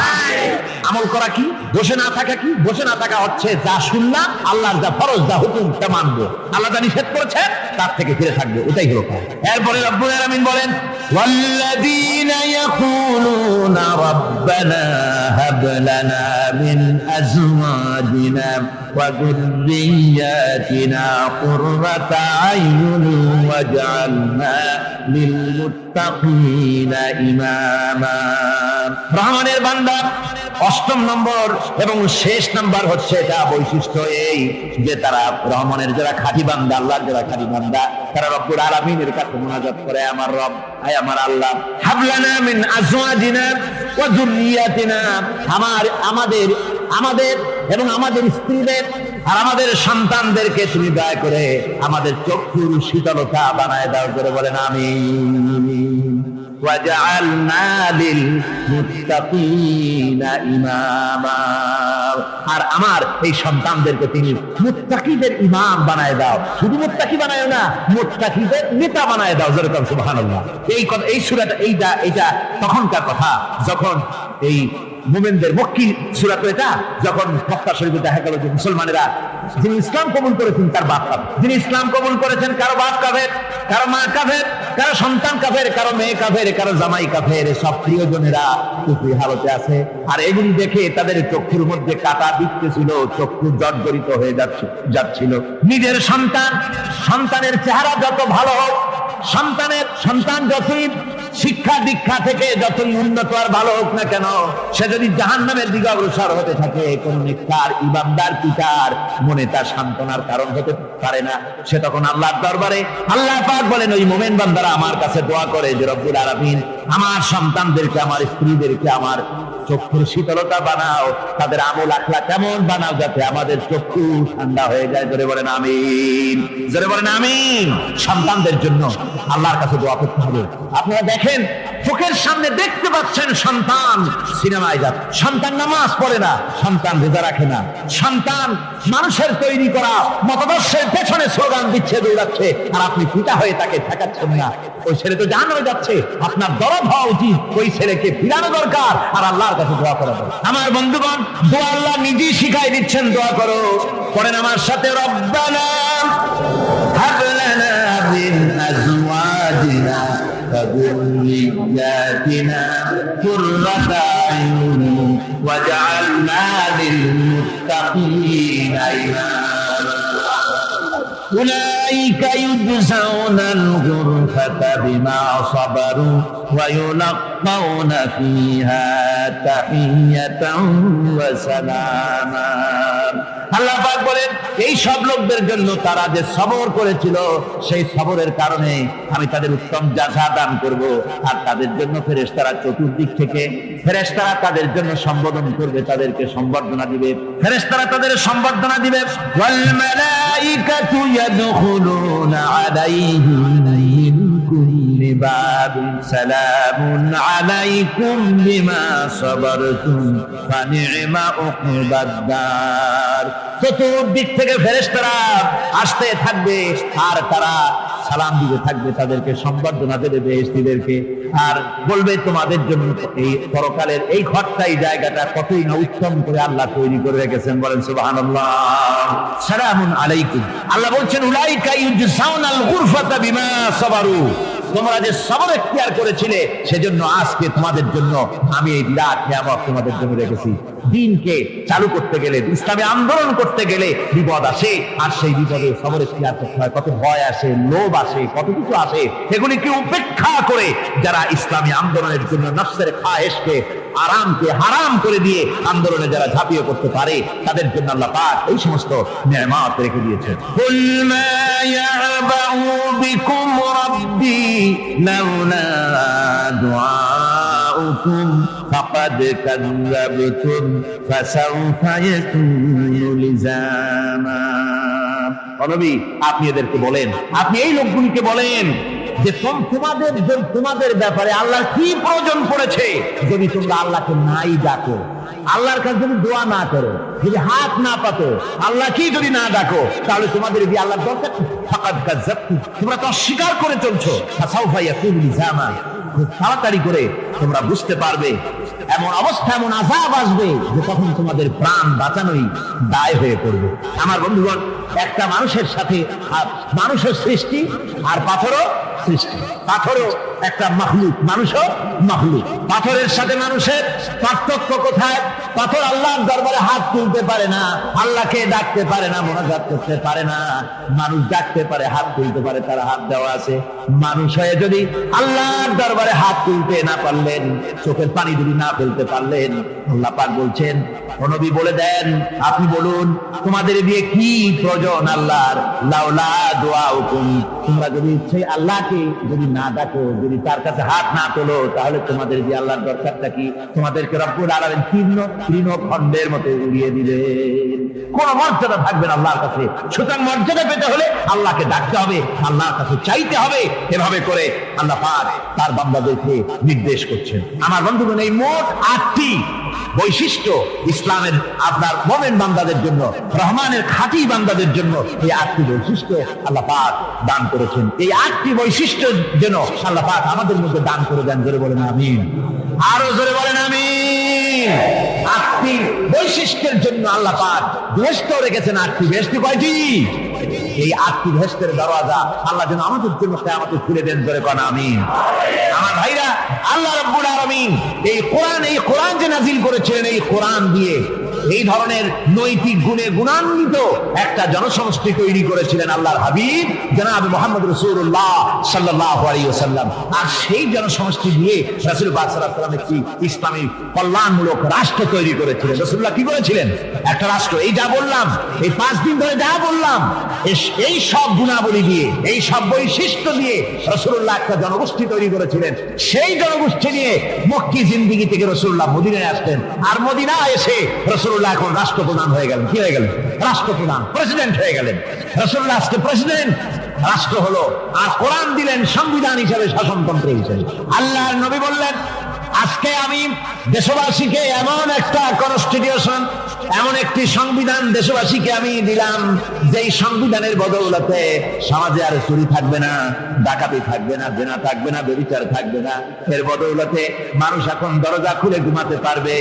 আমল করা কি? বসে না থাকা কি? বসে না থাকা হচ্ছে যা শুনলাম, আল্লাহর যা ফরজ, যা হুকুম, তা মানবো। আল্লাহ যা নিষেধ করেছেন তার থেকে ফিরে থাকবো, এটাই হলো কাজ। এরপরে রব্বুল আলামিন বলেন ওয়াল্লাযীনা ইয়াকুলুনা রাব্বানা হাব লানা মিন আজওয়াজিনা ওয়া যুররিয়্যাতিনা কুররাতা আয়ুনিন ওয়াজআলনা লিল মুত্তাকিনা ইমামা। রহমানের বান্দা 8 নম্বর এবং শেষ নাম্বার হচ্ছে এটা বৈশিষ্ট্য এই যে তারা রহমানের যারা খাঁটি বান্দা, আল্লাহর যারা খাঁটি বান্দা, তারা রব্বুল আলামিনের কাছে মুনাজাত করে, আমার রব, আয় আমার আল্লাহ, হাবলানা মিন আজওয়াজিনা ওয়া যুররিয়াতিনা, আমাদের এবং আমাদের স্ত্রীদের আর আমাদের সন্তানদেরকে তুমি দয়া করে আমাদের চক্ষুর শীতলতা বানায় দাও। করে বলেন আমিন। ওয়াজআলনা লিল মুত্তাকিনা ইমামা, আর আমার এই সন্তানদেরকে তুমি মুত্তাকিদের ইমাম বানায় দাও। শুধু মুত্তাকি বানায় না, মুত্তাকিদের নেতা বানায় দাও। যেরকম সুবহানাল্লাহ। এই কথা, এই সূরাটা, এইটা তখনকার কথা যখন এই মুমিনদের মক্কি সূরা, তো এটা যখন মক্কা শরীফে দেখা গেল যে মুসলমানেরা, যিনি ইসলাম কবুল করেছেন তার বাপ কাফের, যিনি ইসলাম কবুল করেছেন কারো বাপ কাফের, কারো মা কাফের, কারো সন্তান কাফের, কারো মেয়ে কাফের, কারো জামাই কাফের, সব প্রিয়জনেরা কুফরি হালতে আছে। আর এগুলি দেখে তাদের চক্ষুর মধ্যে কাঁটা বিঁধতেছিল, চক্ষু জর্জরিত হয়ে যাচ্ছিল। নিজের সন্তানের চেহারা যত ভালো হোক, সন্তান যতই শিক্ষা দীক্ষা থেকে যতই উন্নত আর ভালো হোক না কেন, সে যদি জাহান্নামের দিকে অগ্রসর হতে থাকে, কোন নেককার ইমানদার পিতার মনে তার সান্ত্বনার কারণ হতে পারে না। সে তখন আল্লাহর দরবারে, আল্লাহ পাক বলেন ওই মুমিন বান্দারা আমার কাছে দোয়া করে যে রব্বুল আলামিন আমার সন্তানদেরকে, আমার স্ত্রীদেরকে আমার চক্ষুর শীতলতা বানাও, তাদের আমল আখলাক কেমন বানাও যাতে আমাদের চক্ষু ঠান্ডা হয়ে যায়। জোরে বলেন আমিন। জোরে বলেন আমিন। সন্তানদের জন্য আল্লাহর কাছে দোয়া করতে হবে। আপনারা দেখেন, চোখের সামনে দেখতে পাচ্ছেন সন্তান সিনেমায় যাচ্ছে, সন্তান নামাজ পড়ে না, সন্তান রোজা রাখে না, সন্তান মানুষের তৈরি করা মতাদর্শের পেছনে স্লোগান দিচ্ছে, দৌড়াচ্ছে, আর আপনি পিতা হয়ে তাকে ঠেকাচ্ছেন না। ওই ছেলে তো জাহান্নামে যাচ্ছে, আপনার দরদ হওয়া উচিত, ওই ছেলেকে ফিরানো দরকার আর আল্লাহর কাছে দোয়া করা দরকার। আমার বন্ধুগণ, দোয়া আল্লাহ নিজেই শিখাই দিচ্ছেন, দোয়া করো। পড়েন আমার সাথে, রব্বানা হাব লানা মিন আজওয়াজিনা ওয়া যুররিয়্যাতিনা কুররাতা আয়ুনিন ওয়াজআলনা লিল মুত্তাকিনা ইমামা। উলাইকা ইউজজাউনাল গুরফাতা বিমা সাবারু ওয়া ইউলাক্কাউনা ফিহা তাহিয়াতান ওয়া সালামা। আল্লাহ পাক বলেন এই সব লোকদের জন্য তারা যে সবর করেছিল সেই সবরের কারণে আমি তাদের উত্তম জাযা দান করব। আর তাদের জন্য ফেরেশতারা চতুর্দিক থেকে ফেরেশতারা তাদের জন্য সম্বোধন করবে, তাদেরকে সম্বর্ধনা দিবে, ফেরেশতারা তাদের সম্বর্ধনা দিবে। ওয়াল মালাইকাতু ইয়াদখুলুনা আলাইহিম মিন কুল্লি বাবিন সালামুন আলাইকুম বিমা সাবারতুম ফানি'মা উকবাদ। চতুর্দিক থেকে ফেরেশতারা আসতে থাকবে আর তারা সালাম দিতে থাকবে, তাদেরকে সম্বর্ধনা দেবে বেহেশতীদেরকে, আর বলবে তোমাদের জন্য এই পরকালের এই ঘরটাই জায়গাটা কতই না উত্তম করে আল্লাহ তৈরি করে রেখেছেন। বলেন সুবহানাল্লাহ। সালামুন আলাইকুম। আল্লাহ বলছেন উলাইকা ইউজজাউনাল গুরফাতা বিমা সাবারু। তোমরা যে সবর এখতিয়ার করেছিলে সেজন্য আজকে তোমাদের জন্য আমি এই বিরাট নিয়ামত তোমাদের জন্য রেখেছি। দিনকে চালু করতে গেলে, ইসলামে আন্দোলন করতে গেলে বিপদ আসে, আর সেই বিপদে সবর এখতিয়ার করতে হয়। কত ভয় আসে, লোভ আসে, কত কিছু আসে, এগুলিকে উপেক্ষা করে যারা ইসলামী আন্দোলনের জন্য নফসের খায়েশকে, আরামকে হারাম করে দিয়ে আন্দোলনে যারা ঝাঁপিয়ে পড়তে পারে তাদের জন্য আল্লাহ পাক এই সমস্ত নিয়ামত রেখে দিয়েছেন। কুল মা ইয়াবাউ বিকুম রাব্বি লাউলা দুআউকুম ফাকাদ কাযাবতুম ফাসাউফা ইয়াকুনু লিজামা। নবী আপনি এদেরকে বলেন, আপনি এই লোকগুলিকে বলেন যে তোমাদের ব্যাপারে আল্লাহর কি প্রয়োজন পড়েছে যদি তোমরা আল্লাহকে নাই ডাকো, আল্লাহর কাছে যদি দোয়া না করো, যদি হাত না পাতো, আল্লাহ কি যদি না ডাকো, তাহলে তোমাদের দিয়ে আল্লাহর দরকার। ফাকাদ কাযাবতুম, তোমরা তো অস্বীকার করে চলছো। ফাসাউফা ইয়াকুনু লিজামা, খুব তাড়াতাড়ি করে তোমরা বুঝতে পারবে, এমন অবস্থা, এমন আযাব আসবে যে তখন তোমাদের প্রাণ বাঁচানোই দায় হয়ে পড়বে। আমার বন্ধুগণ, একটা মানুষের সাথে মানুষের সৃষ্টি আর পাথরও সৃষ্টি, পাথরও একটা মাখলুক, মানুষও মাখলুক। পাথরের সাথে মানুষের পার্থক্য কোথায়? পাথর আল্লাহর দরবারে হাত তুলতে পারে না, আল্লাহকে ডাকতে পারে না, মোনাজাত করতে পারে না। মানুষ ডাকতে পারে, হাত তুলতে পারে, তার হাত দেওয়া আছে। মানুষ হয়ে যদি আল্লাহর দরবারে হাত তুলতে না পারলেন, চোখের পানি যদি না ফেলতে পারলেন, আল্লাহ পাক বলছেন, নবী বলে দেন, আপনি বলুন তোমাদের দিয়ে কি প্রয়োজন আল্লাহর? লাউলা দুআউকুম, তোমরা যদি সেই আল্লাহকে যদি না ডাকো, যদি তার কাছে হাত না তোলো, তাহলে তোমাদের দিয়ে আল্লাহর দরকারটা কি? তোমাদেরকে রব্বুল আলামিন তৃণখণ্ডের মতো উড়িয়ে দিবেন, কোন মর্যাদা থাকবে না আল্লাহর কাছে। সুতরাং মর্যাদা পেতে হলে আল্লাহকে ডাকতে হবে, আল্লাহর কাছে চাইতে হবে। এভাবে করে আল্লাহ পাক তার বান্দাদেরকে নির্দেশ করছেন। আমার বন্ধুগণ, এই মোট 8টি বৈশিষ্ট্য ইসলামের আপনার মুমিন বান্দাদের জন্য, রহমানের খাঁটি বান্দাদের জন্য এই 8টি বৈশিষ্ট্য আল্লাহ পাক দান করেছেন। এই 8টি বৈশিষ্ট্য যেন আল্লাহ পাক আমাদের মধ্যে দান করে দেন। জোরে বলেন আমিন, আরো জোরে বলেন আমিন। 8টি বৈশিষ্ট্যের জন্য আল্লাহ পাক বেহেশত রেখেছেন। 8টি বেহেশত কয়টি? এই 8টি বেহেশতের দরওয়াজা আল্লাহ যেন আমাদের জন্য কিয়ামতে খুলে দেন। জোরে কোন আমিন। আমার ভাইরা, আল্লাহ রাব্বুল আলামিন এই কোরআন যে নাযিল করেছিলেন, এই কোরআন দিয়ে এই ধরনের নৈতিক গুণে গুণান্বিত একটা জনসমষ্টি তৈরি করেছিলেন আল্লাহর হাবিব জনাব মুহাম্মদ রাসূলুল্লাহ সাল্লাল্লাহু আলাইহি ওয়াসাল্লাম। আর সেই জনসমষ্টি দিয়ে রাসূল পাক সাল্লাল্লাহু আলাইহি ওয়াসাল্লাম একটি ইসলামী কল্যাণমূলক রাষ্ট্র তৈরি করেছিলেন। রাসূলুল্লাহ কি করেছিলেন? একটা রাষ্ট্র। এই যা বললাম, এই 5 দিন ধরে যা বললাম, এই সব গুণাবলী দিয়ে, এই সব বৈশিষ্ট্য দিয়ে রাসূলুল্লাহ একটা জনগোষ্ঠী তৈরি করেছিলেন। সেই জনগোষ্ঠী নিয়ে মক্কি জিন্দেগি থেকে রাসূলুল্লাহ মদিনায় আসলেন। আর মদিনায় এসে রাসূলুল্লাহ এখন রাষ্ট্রপ্রধান হয়ে গেলেন। কি হয়ে গেলেন? রাষ্ট্রপ্রধান, প্রেসিডেন্ট হয়ে গেলেন। রাসূলুল্লাহ আজকে প্রেসিডেন্ট, রাষ্ট্র হলো। আর কোরআন দিলেন সংবিধান হিসেবে, শাসনতন্ত্র হিসেবে। আল্লাহর নবী বললেন, আজকে আমি দেশবাসীকে এমন একটা কনস্টিটিউশন, এমন একটি সংবিধান দেশবাসীকে আমি দিলাম, যেই সংবিধানের বদৌলতে সমাজে আর চুরি থাকবে না, ডাকাতি থাকবে না, জেনা থাকবে না, ব্যভিচার থাকবে না। এর বদৌলতে মানুষ এখন দরজা খুলে ঘুমাতে পারবে,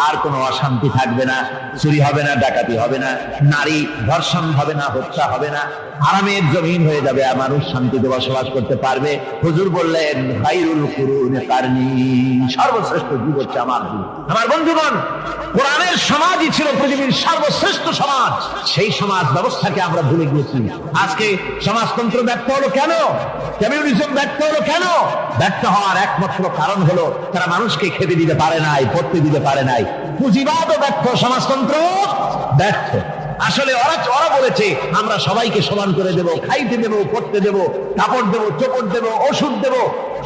আর কোনো অশান্তি থাকবে না, চুরি হবে না, ডাকাতি হবে না, নারী ধর্ষণ হবে না, হত্যা হবে না, আরামের জমিন হয়ে যাবে, আর মানুষ শান্তিতে বসবাস করতে পারবে। হুজুর বললেন, খায়রুল কুরুনি কারনি, সর্বশ্রেষ্ঠ যুগ হচ্ছে আমার যুগ। আমার বন্ধুগণ, কোরআনের সমাজই ছিল পৃথিবীর সর্বশ্রেষ্ঠ সমাজ, সেই সমাজ ব্যবস্থাকে আমরা ভুলে গিয়েছি। আজকে সমাজতন্ত্র ব্যর্থ হলো কেন? কমিউনিজম ব্যর্থ হলো কেন? ব্যর্থ হওয়ার একমাত্র কারণ হলো তারা মানুষকে খেতে দিতে পারে নাই, পড়তে দিতে পারে নাই। পুঁজিবাদও ব্যর্থ, সমাজতন্ত্র ব্যর্থ। আসলে ওরা বলেছে আমরা সবাইকে সমান করে দেব, খাইতে দেব, পড়তে দেব, কাপড় দেব, চোপড় দেব, ওষুধ দেব,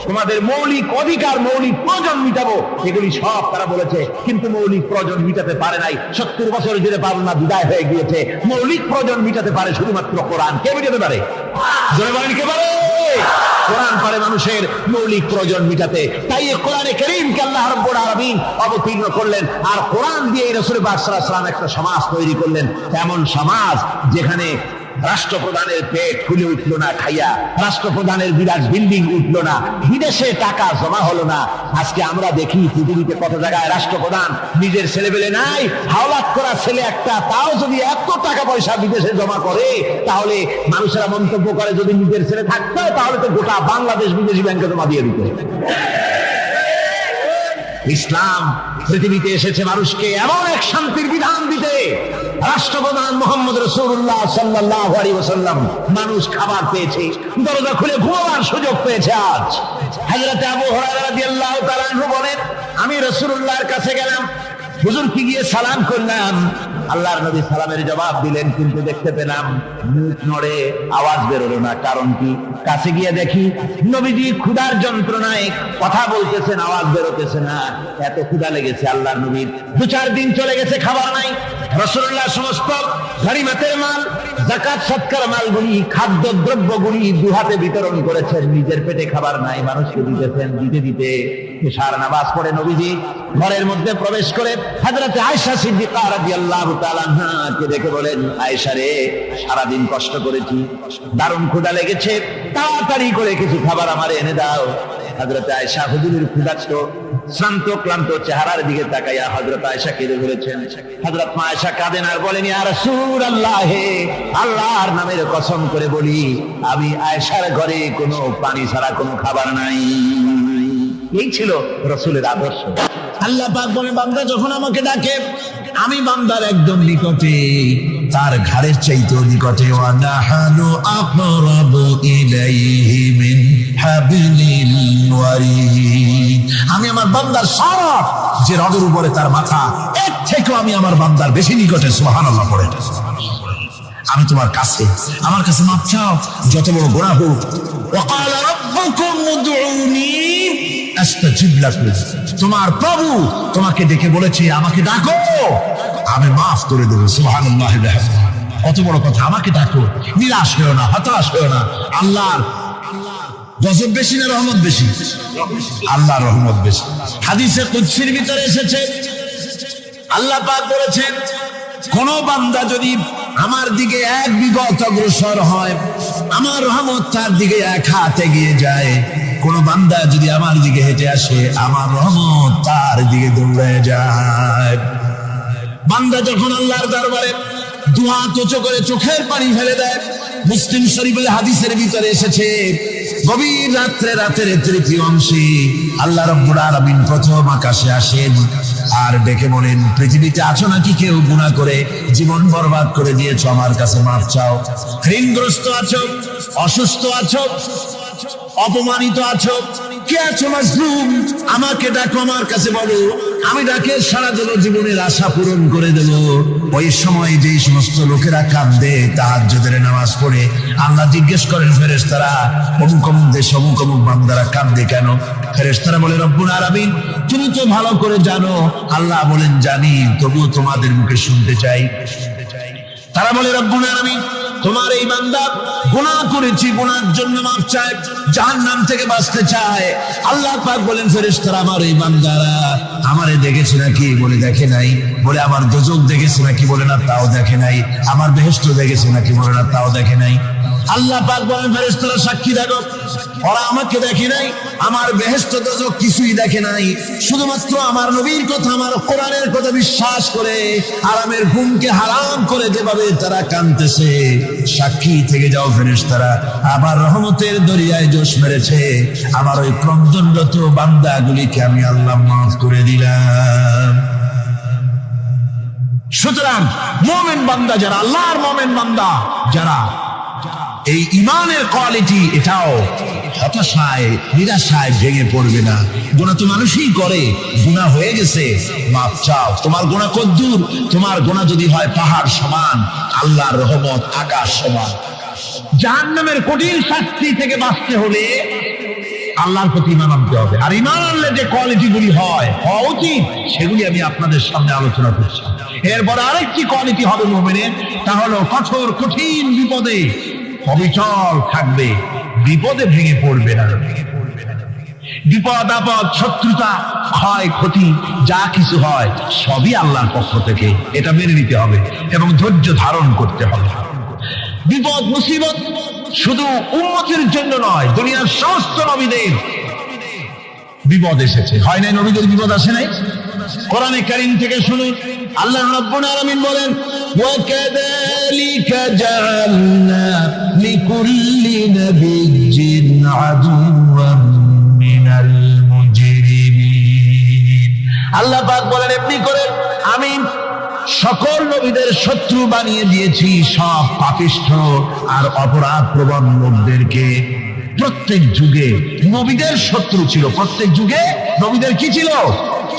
তোমাদের মৌলিক অধিকার, মৌলিক প্রয়োজন মিটাবো, এগুলি সব তারা বলেছে। কিন্তু মৌলিক প্রয়োজন মিটাতে পারে নাই। 70 বছর জুড়ে পাবনা বিদায় হয়ে গিয়েছে। মৌলিক প্রয়োজন মিটাতে পারে শুধুমাত্র কোরআন। কে মিটাতে পারে? জোরে বলেন, কে পারে? কোরআন পারে মানুষের মৌলিক প্রয়োজন মিটাতে। তাই এই কোরআনে কারীমকে আল্লাহ রাব্বুল আলামিন অবতীর্ণ করলেন, আর কোরআন দিয়ে রাসূল পাক সাল্লাল্লাহু আলাইহি ওয়াসাল্লাম একটা সমাজ তৈরি করলেন। এমন সমাজ যেখানে রাষ্ট্রপ্রধানের পেট ফুলে উঠলো না খাইয়া, রাষ্ট্রপ্রধানের বিরাট বিল্ডিং উঠলো না, বিদেশে টাকা জমা হলো না। আজকে আমরা দেখি পৃথিবীতে কত জায়গায় রাষ্ট্রপ্রধান নিজের ছেলেবেলে নাই, হাওলাত করা ছেলে একটা, তাও যদি এত টাকা পয়সা বিদেশে জমা করে, তাহলে মানুষেরা মন্তব্য করে যদি নিজের ছেলে থাকতো তাহলে তো গোটা বাংলাদেশ বিদেশি ব্যাংকে জমা দিয়ে দিত। ইসলাম পৃথিবীতে এসেছে মানুষকে এমন এক শান্তির বিধান দিতে। রাষ্ট্রপ্রধান মুহাম্মদ রাসূলুল্লাহ সাল্লাল্লাহু আলাইহি ওয়াসাল্লাম মানুষ খাবার পেয়েছে, দরজা খুলে ঘুমাবার সুযোগ পেয়েছে। আজ হযরত আবু হুরায়রা রাদিয়াল্লাহু তাআলা আনহু বলেন, আমি রাসূলুল্লাহর কাছে গেলাম, হুজুরকে গিয়ে সালাম করলাম। আল্লাহর নবী সালামের জবাব দিলেন, কিন্তু দেখতে পেলাম মুখ নড়ে, আওয়াজ বেরোলো না। কারণ কি? কাছে গিয়ে দেখি নবীজি ক্ষুধার যন্ত্রণায় কথা বলতেছেন, আওয়াজ বেরোতেছে না। এত ক্ষুধা লেগেছে আল্লাহর নবীর। 2-4 দিন চলে গেছে, খাবার নাই। রাসূলুল্লাহ সমস্ত গনিমতের মাল, যাকাত সদকার মালগুলি, খাদ্য দ্রব্যগুলি 2 হাতে বিতরণ করেছেন। নিজের পেটে খাবার নাই, মানুষকে দিতেছেন। দিতে দিতে এশার নামাজ পড়ে নবীজি ঘরের মধ্যে প্রবেশ করে হযরত আয়েশা সিদ্দিকা রাদিয়াল্লাহু তাআলা আনহাকে দেখে বলেন, আয়েশা রে, সারাদিন কষ্ট করেছি, দারুণ ক্ষুধা লেগেছে, তাড়াতাড়ি করে কিছু খাবার আমারে এনে দাও। হযরত আয়েশা হুজুরের ক্ষুধার্ত শ্রান্ত ক্লান্ত চেহারার দিকে তাকাইয়া হযরত আয়েশা কেঁদে বলেছেন। হযরত আয়েশা কাঁদেন আর বলেন, ইয়া রাসূলুল্লাহ, আল্লাহর নামের কসম করে বলি, আমি আয়েশার ঘরে কোনো পানি ছাড়া কোনো খাবার নাই। এই ছিল রাসূলের আদর্শ। আল্লাহ পাক বলে, বান্দা যখন আমাকে ডাকে, আমি বান্দার একদম নিকটে, তার ঘাড়ের চাইতেও নিকটে। ওয়া নাহানু আকরাবু ইলাইহি মিন হাবলিল ওয়ারিদ। আমি আমার বান্দার সারা যে রগের উপরে তার মাথা, এর থেকেও আমি আমার বান্দার বেশি নিকটে। সুবহানাল্লাহ পড়ে। আমি তোমার কাছে, আমার কাছে মাপ চাও, যত বড় গুনাহ হোক। ওয়া ক্বালা রাব্বুকুম উদউনি আস্তাজিব লাকুম। তোমার প্রভু তোমাকে ডেকে বলেছে, আমাকে ডাকো, আমি মাফ করে দেব। সুবহানাল্লাহ। কত বড় কথা! আমাকে ডাকো, নিরাশ হয়েও না, হতাশ হয়েও না। আল্লাহর গজব বেশি না রহমত বেশি? আল্লাহর রহমত বেশি। হাদিসে কুদসির ভিতরে এসেছে, আল্লাহ পাক বলেছেন, কোন বান্দা যদি আমার দিকে 1 বিগত অগ্রসর হয়, আমার রহমত তার দিকে 1 হাত এগিয়ে যায়। কোন বান্দা যদি আমার দিকে হেঁটে আসে, আমার রহমত তার দিকে দৌড়ে যায়। বান্দা যখন আল্লাহর দরবারে 2 হাত উঁচু করে চোখের পানি ফেলে দেয়, মুসলিম শরীফের হাদিসের ভিতরে এসেছে, গভীর রাত্রে, রাতের 3য় অংশে আল্লাহ রাব্বুল আলামিন প্রথম আকাশে আসেন আর ডেকে বলেন, পৃথিবীতে আছো নাকি কেউ গুনাহ করে জীবন বরবাদ করে দিয়েছো? আমার কাছে মাফ চাও। ঋণগ্রস্ত আছো, অসুস্থ আছো, অপমানিত আছো, কে আছো মাজলুম, আমাকে ডাকো, আমার কাছে বলো, আমি ডাকে সারা দেব, জীবনের আশা পূরণ করে দেব। ওই সময় যে সমস্ত লোকেরা কাঁদে তাহাজ্জুদের নামাজ পড়ে, আল্লাহ জিজ্ঞেস করেন ফেরেশতারা, অমুক অমুক দেশ অমুক অমুক বান্দারা কাঁদে কেন? ফেরেশতারা বলে, রব্বুল আলামিন তুমি তো ভালো করে জানো। আল্লাহ বলেন, জানি, তবুও তোমাদের মুখে শুনতে চাই। তারা বলে, রব্বুল আলামিন তোমার এই বান্দা গুনাহ করেছি, গুনার জন্য মাফ চায়, জাহান্নাম থেকে বাঁচতে চায়। আল্লাহ পাক বলেন, ফেরেশতারা আমার এই বান্দারা আমারে দেখেছে নাকি? বলে দেখে নাই। বলে আমার দোজখ দেখেছে নাকি? বলে না, তাও দেখে নাই। আমার বেহেশত দেখেছে নাকি? বলে না, তাও দেখে নাই। আল্লাহ পাক বলেন, ফেরেশতারা সাক্ষী দেখো, ওরা আমাকে দেখে নাই, আমার বেহেশত দোজখ কিছুই দেখে নাই। শুধুমাত্র আমার নবীর কথা, আমার কোরআনের কথা বিশ্বাস করে আরামের ঘুমকে হারাম করে যেভাবে তারা কাঁদতেছে, সাক্ষী থেকে যাও ফেরেশতারা, আমার রহমতের দরিয়ায় জোশ মেরেছে, আমার ওই ক্রন্দনরত বান্দাগুলিকে আমি আল্লাহ মাফ করে দিলাম। সুতরাং মুমিন বান্দা যারা, আল্লাহর মুমিন বান্দা যারা, এই ইমানের কোয়ালিটি এটাও হতাশায় নিরাশায় ভেঙে পড়বে না। গুনাহ তো মানুষই করে, গুনাহ হয়ে গেছে মাফ চাও। তোমার গুনাহ কদ্দুর? তোমার গুনাহ যদি হয় পাহাড় সমান, আল্লাহর রহমত আকাশ সমান। জাহান্নামের কঠিন শাস্তি থেকে বাঁচতে হলে আল্লাহর প্রতি ঈমান আনতে হবে। আর ঈমান আনলে যে কোয়ালিটি গুলি হওয়া উচিত, সেগুলি আমি আপনাদের সামনে আলোচনা করছি। এরপর আরেকটি কোয়ালিটি হবে মুমিনের, তা হলো কঠোর কঠিন বিপদে অবিচল থাকবে, বিপদে ভেঙে পড়বে না। বিপদ আপদ, শত্রুতা, ক্ষয় ক্ষতি যা কিছু হয় সবই আল্লাহর পক্ষ থেকে, এটা মেনে নিতে হবে এবং ধৈর্য ধারণ করতে হবে। বিপদ মুসিবত শুধু উম্মতের জন্য নয়, দুনিয়ার সমস্ত নবীদের বিপদ এসেছে। হয় নাই নবীদের বিপদ আসে নাই? কোরআনে কারীম থেকে শুনুন, আল্লাহ রাব্বুল আলামিন বলেন, ওয়া কাযালিকা জাআলনা লিকুল্লি নাবিয়্যিন আদুওয়ান মিনাল মুজরিমিন। আল্লাহ পাক বলেন, এমনি করে আমি সকল নবীদের শত্রু বানিয়ে দিয়েছি, সব পাপিষ্ঠ আর অপরাধ প্রবণ লোকদেরকে। প্রত্যেক যুগে নবীদের শত্রু ছিল, প্রত্যেক যুগে নবীদের কি ছিল?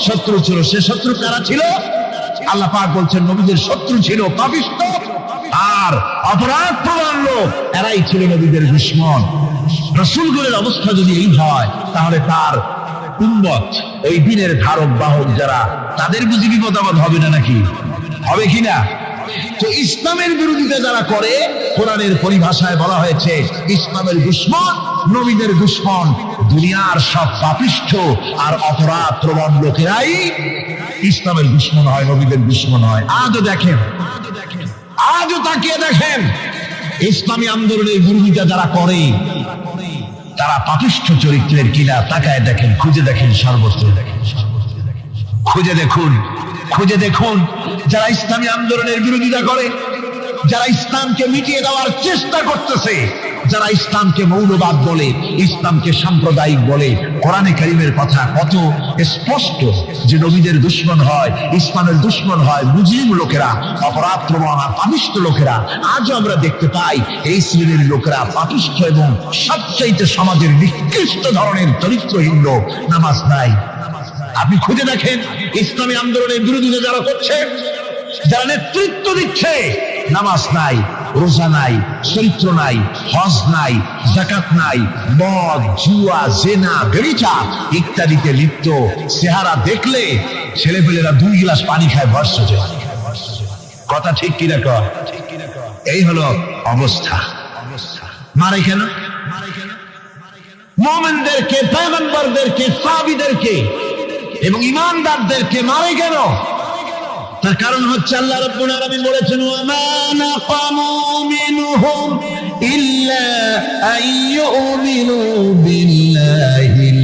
শত্রু ছিল। সে শত্রু কারা ছিল? আল্লাহ পাক বলছেন নবীদের শত্রু ছিল পাপিষ্ঠ আর অপরাধ প্রবণ লোক, এরাই ছিল নবীদের দুশমন। রাসূলগণের অবস্থা যদি এই হয়, তাহলে তার উম্মত, ওই দিনের ধারক বাহক যারা, তাদের বুঝি বিপদ আপদ হবে না নাকি? হবে কিনা? তো ইসলামের বিরোধিতা যারা করে, কোরআনের পরিভাষায় বলা হয়েছে ইসলামের দুশমন, নবীদের দুশমন। দুনিয়ার সব পাপিষ্ঠ আর অপরাধ প্রবণ লোকেরাই ইসলামের দুশমন হয়, নবীদের দুশমন হয়। আজও দেখেন, আজও তাকিয়ে দেখেন, ইসলামী আন্দোলনের বিরোধিতা যারা করে তারা পাপিষ্ঠ চরিত্রের কিনা তাকায় দেখেন, খুঁজে দেখেন, সর্বত্র দেখেন, খুঁজে দেখুন, খুঁজে দেখুন। যারা ইসলামী আন্দোলনের বিরোধিতা করে, যারা ইসলামকে মিটিয়ে দেওয়ার চেষ্টা করতেছে, যারা ইসলামকে মৌলবাদ বলে, ইসলামকে সাম্প্রদায়িক বলে, কোরআনে কারীমের কথা কত স্পষ্ট যে নবীদের দুশমন হয়, ইসলামের দুশমন হয় মুজরিম লোকেরা, অপরাধ প্রবণ আর পাপিষ্ঠ লোকেরা। আজও আমরা দেখতে পাই এই শ্রেণীর লোকেরা পাপিষ্ঠ এবং সবচাইতে সমাজের নিকৃষ্ট ধরনের চরিত্রহীন লোক। নামাজ নাই। আপনি খুঁজে দেখেন ইসলামী আন্দোলনের বিরোধিতা যারা করছে, যারা নেতৃত্ব দিচ্ছে, নামাজ নাই, রোজা নাই, চরিত্র নাই, হজ নাই, যাকাত নাই, মদ, জুয়া, জেনা, ব্যভিচার ইত্যাদিতে লিপ্ত। চেহারা দেখলে ছেলেপেলেরা 2 গ্লাস পানি খায় ভর্ষজে। কথা ঠিক কিনা কয়? এই হলো অবস্থা। মারে কেন? মুমিনদেরকে, পয়গম্বরদেরকে, সাহাবীদেরকে এবং ঈমানদারদেরকে মারে কেন? তার কারণ হচ্ছে আল্লাহ রাব্বুল আলামিন বলেছেন, ওয়া মা নাকামু মিনহুম ইল্লা আইয়ুমিনু বিল্লাহিল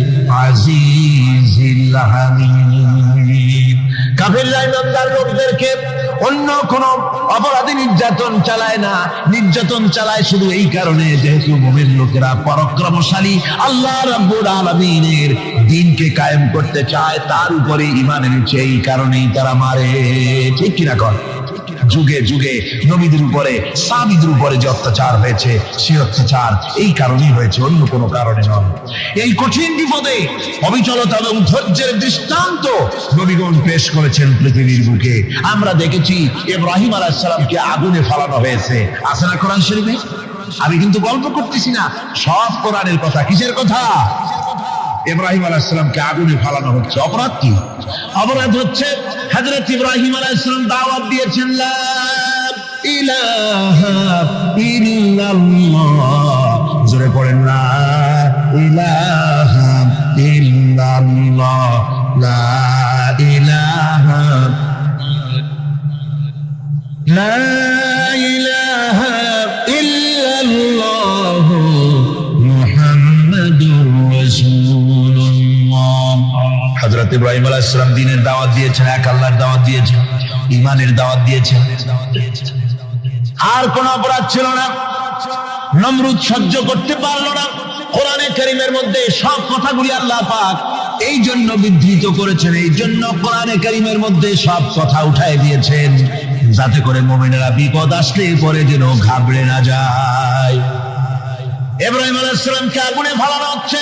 আজিজিল হামিদ। কাফিররা ঈমানদার লোকদেরকে অন্য কোন অপরাধী নির্যাতন চালায় না, নির্যাতন চালায় শুধু এই কারণে যেহেতু মুমিন লোকেরা পরাক্রমশালী, আল্লাহ রাব্বুল আলামিনের দ্বীনকে কায়েম করতে চায়, তার উপরে ঈমান এনেছে, এই কারণেই তারা মারে। ঠিক কিনা কর? যুগে যুগে নবীদের উপরে, সাহাবীদের উপরে যে অত্যাচার হয়েছে, সে অত্যাচার এই কারণেই হয়েছে, অন্য কোনো কারণে নয়। এই কঠিন বিপদে অবিচলতা এবং ধৈর্যের দৃষ্টান্ত নবীগণ পেশ করেছেন পৃথিবীর বুকে। আমরা দেখেছি ইব্রাহিম আলাইহিস সালামকে আগুনে ফেলানো হয়েছে, আছে না কোরআন শরীফে? আমি কিন্তু গল্প করতেছি না, সব কোরআনের কথা। কিসের কথা? ইব্রাহিম আলাইহিস সালামকে আগুনে ফেলানো হচ্ছে। অপরাধ কি? অপরাধ হচ্ছে হযরত ইব্রাহিম আলাইহিস সালাম দাওয়াত দিয়েছেন, লা ইলাহা ইল্লাল্লাহ। জোরে পড়েন, লা ইলাহা ইল্লাল্লাহ, লা ইলাহা, লা ইলাহা ইল্লাল্লাহ মুহাম্মাদুর রাসূলুল্লাহ। হযরত ইব্রাহিম আলাইহিস সালাম দ্বীনের দাওয়াত দিয়েছেন, এক আল্লাহর দাওয়াত দিয়েছেন, ঈমানের দাওয়াত দিয়েছেন। আর কোন অপরাধ ছিল না। নমরুদ সহ্য করতে পারলো না, কোরআনে কারীমের মধ্যে সব কথাগুলি আল্লাহ পাক এই জন্য বিধৃত করেছেন, এই জন্য কোরআনে কারীমের মধ্যে সব কথা উঠায় দিয়েছেন, যাতে করে মুমিনেরা বিপদ আসলে পরে যেন ঘাবড়ে না যায়। ইব্রাহিম আলাইহিস সালামকে আগুনে ফেলানো হচ্ছে,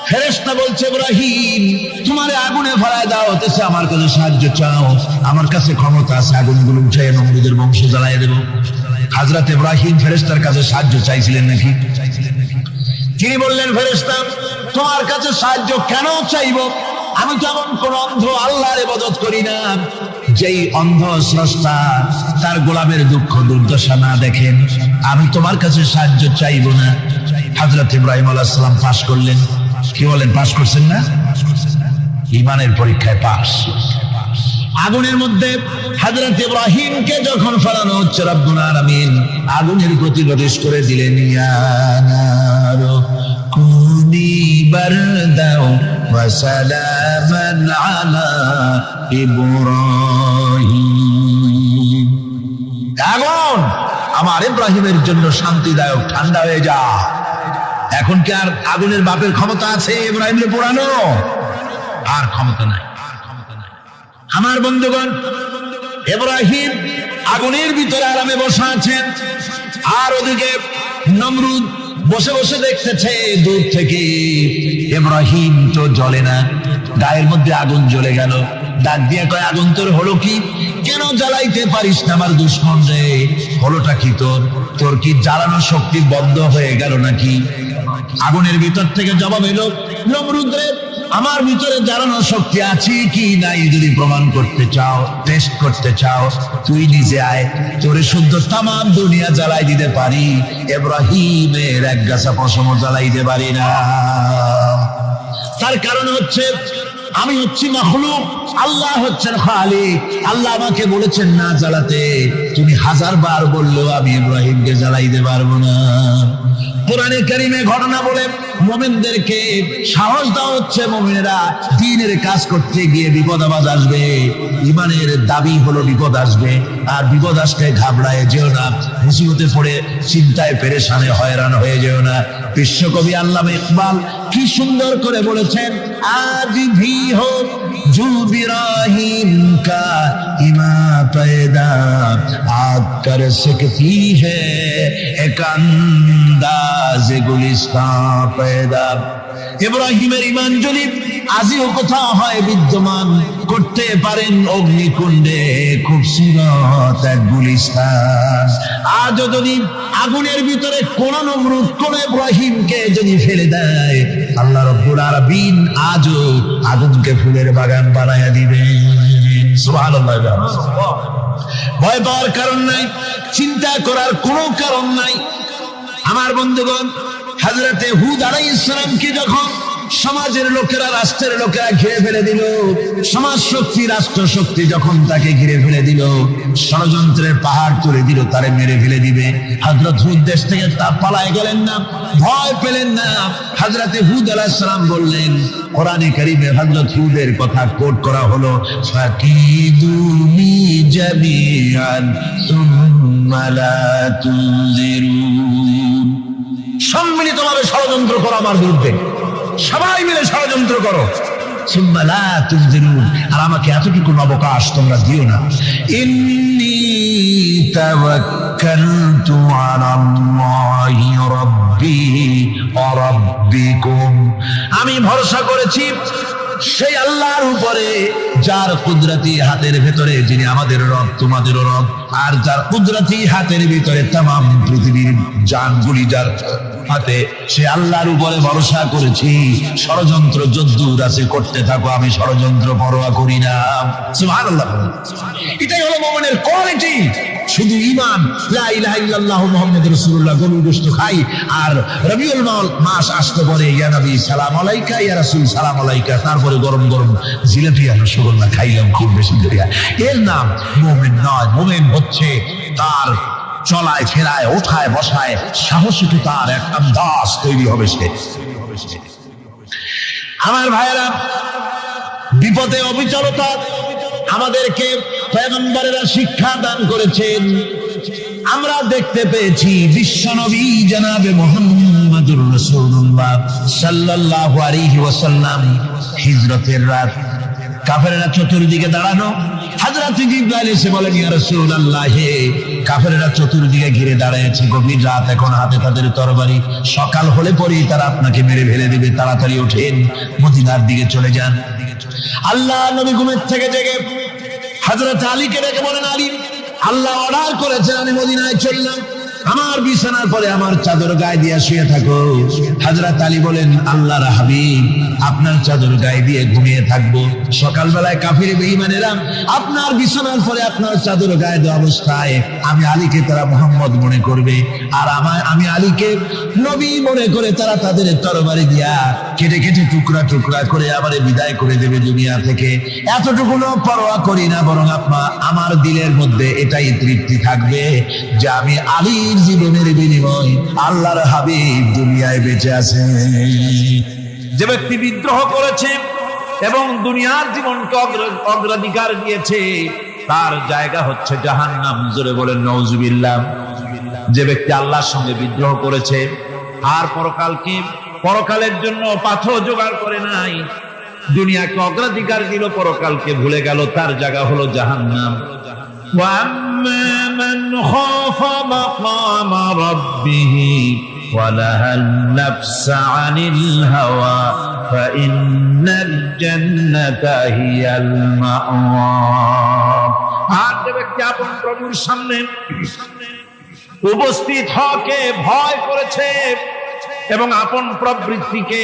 ফেরেশতা বলছে ইব্রাহিম তোমারে আগুনে ফেলায় দাও, হতেছে আমার কাছে সাহায্য চাও, আমার কাছে ক্ষমতা আছে, আগুনগুলো উঠে নমরুদের বংশ জ্বালিয়ে দেব। হযরত ইব্রাহিম ফেরেশতার কাছে সাহায্য চাইছিলেন নাকি? তিনি বললেন ফেরেশতা তোমার কাছে সাহায্য কেন চাইবো, আমি তো এমন কোন অন্ধ আল্লাহর ইবাদত করি না যেই অন্ধ স্রষ্টা তার গোলামের দুঃখ দুর্দশা না দেখেন, আমি তোমার কাছে সাহায্য চাইবো না। হযরত ইব্রাহিম আলাইহিস সালাম পাশ করলেন। কি বলেন, পাশ করছেন না? ঈমানের পরীক্ষায় পাশ। আগুনের মধ্যে হযরত ইব্রাহিমকে যখন ফেলানো হচ্ছে, রব্বুল আলামিন আগুনের প্রতিরোধ করে দিলেন, ইয়া নারু কুনি বারদাও ওয়া সালামান আলা ইব্রাহিম। আগুন আমার ইব্রাহিমের জন্য শান্তিদায়ক, ঠান্ডা হয়ে যা। এখন কি আর আগুনের বাপের ক্ষমতা আছে ইব্রাহিমের পোড়ানো? আর ক্ষমতা নাই। আমার বন্ধুগণ, ইব্রাহিম আগুনের ভিতরে আরামে বসে আছেন, আর ওদিকে নমরুদ বসে বসে দেখতেছে দূর থেকে। ইব্রাহিম তো জ্বলে না, গায়ের মধ্যে আগুন জ্বলে গেল। ডাক দিয়ে কয়, আগুন তোর হলো কি? কেন জ্বালাইতে পারিস না আমার দুশমন রে? হলোটা কি তোর? তোর কি জ্বালানোর শক্তি বন্ধ হয়ে গেল নাকি? আগুনের ভিতর থেকে জবাব এলো, নমরুদ রে আমার ভিতরে জ্বালানোর শক্তি আছে কি নাই যদি প্রমাণ করতে চাও, টেস্ট করতে চাও, তুই নিজে আয়, তোরে শুদ্ধ তামাম দুনিয়া জ্বালাই দিতে পারি, ইব্রাহিমের এক গাছা পশমও জ্বালাইতে পারি না। তার কারণ হচ্ছে আমি হচ্ছি মাখলুক, আল্লাহ হচ্ছেন খালিক। আল্লাহ আমাকে বলেছেন না জ্বালাতে, তুমি 1000 বার বললেও আমি ইব্রাহিমকে জ্বালাইতে পারবো না। কোরআনে কারীমে ঘটনা বলে মুমিনদেরকে সাহস দেওয়া হচ্ছে, মুমিনেরা দ্বীনের কাজ করতে গিয়ে বিপদ আবাজ আসবে, ঈমানের দাবি হলো বিপদ আসবে, আর বিপদ আসলে ঘাবড়ায় যেও না, মুসিবতে পড়ে চিন্তায় পেরেশানে হয়রান হয়ে যেও না। বিশ্বকবি আল্লামা ইকবাল কি সুন্দর করে বলেছেন, আজ ভি হো জু বিরাহিম কা ইমা पैदा आग कर सकती है एक अंदाज गुलिस्तान पैदा। ইব্রাহিমের ঈমান যদি আজিও কোথাও হয় বিদ্যমান, করতে পারেন অগ্নিকুণ্ডে খুবসুরত এক গুলিস্তান। আজও যদি আগুনের ভিতরে কোন নমরুদ কোন ইব্রাহিমকে যদি ফেলে দেয়, আল্লাহ রাব্বুল আলামিন আজও আগুনকে ফুলের বাগান বানায়া দিবেন। সুবহানাল্লাহ। ভয় পাওয়ার কারণ নাই, চিন্তা করার কোনো কারণ নাই। আমার বন্ধুগণ, হযরত হুদ আলাইহিস সালামকে যখন সমাজের লোকেরা, রাষ্ট্রের লোকেরা ঘিরে ফেলে দিল, সমাজ শক্তি, রাষ্ট্র শক্তি যখন তাকে ঘিরে ফেলে দিল, ষড়যন্ত্রের পাহাড় তুলে দিল, তারে মেরে ফেলে দিবে, হযরত হুদ দেশ থেকে তা পালায় গেলেন না, ভয় পেলেন না। হযরত হুদ আলাইহিস সালাম বললেন, কোরআনে কারীমে হযরত হুদের কথা কোট করা হলো, ফাকিদুনি জামিআন সুম্মা লা তুনজিরুন। সম্মিলিতভাবে ষড়যন্ত্র করো আমার বিরুদ্ধে, সবাই মিলে ষড়যন্ত্র করো, সুম্মা লা তুনজিরুন, আর আমাকে এতটুকু অবকাশ তোমরা দিও না। ইন্নী তাওয়াক্কালতু আলাল্লাহি রাব্বি ওয়া রাব্বিকুম, আমি ভরসা করেছি সেই আল্লাহর উপরে যার কুদরতি হাতের ভেতরে, যিনি আমাদের রব তোমাদেরও রব, আর যার কুদরতি হাতের ভিতরে তামাম পৃথিবীর জানগুলি যার হাতে, সে আল্লাহর উপরে ভরসা করেছি। ষড়যন্ত্র যদ্দূর আছে করতে থাকো, আমি ষড়যন্ত্র পরোয়া করি না। সুবহানাল্লাহ। এটাই হলো মুমিনের কোয়ালিটি। শুধু ঈমান, লা ইলাহা ইল্লাল্লাহু মুহাম্মাদুর রাসূলুল্লাহ, গরুর গোশত খাই, আর রবিউল মাস আসতে পরে ইয়া নবী সালাম আলাইকা, ইয়া রাসূল সালাম আলাইকা, তারপরে গরম গরম জিলাপি আর রসগোল্লা খাইলাম খুব বেশি করিয়া, এর নাম মুমিন নয়। মুমিন হচ্ছে তার চলায় ফেরায়, ওঠায় বসায় সাহসিকতা, তার এক আন্দাজ তৈরি হবে সে। আমার ভাইয়েরা, বিপদে অবিচলতা আমাদেরকে পয়গম্বরেরা শিক্ষা দান করেছেন। আমরা দেখতে পেয়েছি বিশ্বনবী জনাবে মুহাম্মদ মুহাম্মাদুর রাসূলুল্লাহ সাল্লাল্লাহু আলাইহি ওয়াসাল্লাম হিজরতের রাত, কাফেররা চতুর্দিকে দাঁড়ানো। হযরত জিবরাইল এসে বলেন, ইয়া রাসূলুল্লাহ, হে কাফেররা চতুর্দিকে ঘিরে দাঁড়িয়েছে, গভীর রাত, এখন হাতে তাদের তরবারি, সকাল হলে পরেই তারা আপনাকে মেরে ফেলে দেবে, তাড়াতাড়ি ওঠেন, মদিনার দিকে চলে যান। আল্লাহ নবী ঘুমের থেকে জেগে হযরত আলীকে ডেকে বলেন, আলী, আল্লাহ অর্ডার করেছেন আমি মদিনায় চললাম, আমার বিছানার পরে আমার চাদর গায়ে দিয়ে শুয়ে থাকো। হযরত আলী বলেন, আল্লাহর হাবিব, আপনার চাদর গায়ে দিয়ে ঘুমিয়ে থাকবো, সকালবেলায় কাফির বেঈমানেরা আপনার বিছানার পরে আপনার চাদর গায়ে দেওয়া অবস্থায় আমি আলীকে তারা মুহাম্মদ মনে করবে, আর আমি আলীকে নবী মনে করে তারা তাদের তরবারি দিয়া কেটে কেটে টুকরা টুকরা করে আবার বিদায় করে দেবে দুনিয়া থেকে। এতটুকুনো পরোয়া করি না, বরং আমার দিলের মধ্যে এটাই তৃপ্তি থাকবে যে আমি আলীর জীবনের বিনিময় আল্লাহর হাবিব দুনিয়ায় বেঁচে আছে। যে ব্যক্তি বিদ্রোহ করেছে এবং দুনিয়ার জীবনকে অগ্রাধিকার দিয়েছে, তার জায়গা হচ্ছে জাহান্নাম। জোরে বলেন নাউজুবিল্লাহ। যে ব্যক্তি আল্লাহর সঙ্গে বিদ্রোহ করেছে আর পরকালের জন্য পাথর জোগাড় করে নাই, দুনিয়াকে অগ্রাধিকার দিল, পরকালকে ভুলে গেল, তার জায়গা হলো জাহান্নাম। وَأَمَّا مَنْ خَافَ مَقَامَ رَبِّهِ وَنَهَى النَّفْسَ عَنِ الْهَوَى فَإِنَّ الْجَنَّةَ هِيَ الْمَأْوَى। আর যে ব্যক্তি আপন প্রভুর সামনে উপস্থিত হকে ভয় করেছে এবং আপন প্রবৃত্তিকে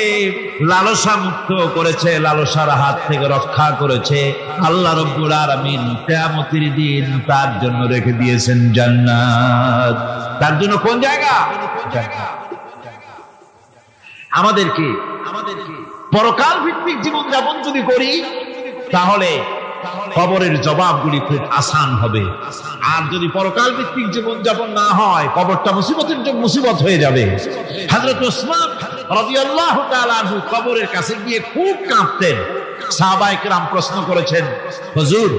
লালসা মুক্ত করেছে, লালসার হাত থেকে রক্ষা করেছে, আল্লাহ রাব্বুল আলামিন কিয়ামতের দিন তার জন্য রেখে দিয়েছেন জান্নাত। তার জন্য কোন জায়গা? আমাদেরকে পরকাল ভিত্তিক জীবন যাপন যদি করি, তাহলে কবরের জবাবগুলি খুব আসান হবে। আর যদি পরকাল ভিত্তিক জীবন যাপন না হয়, কবরটা মুসিবত হয়ে যাবে। হযরত ওসমান রাদিয়াল্লাহু তাআলা আনহু কবরের কাছে গিয়ে খুব কাঁদতেন। সাহাবায়ে কেরাম প্রশ্ন করেছেন, হুজুর,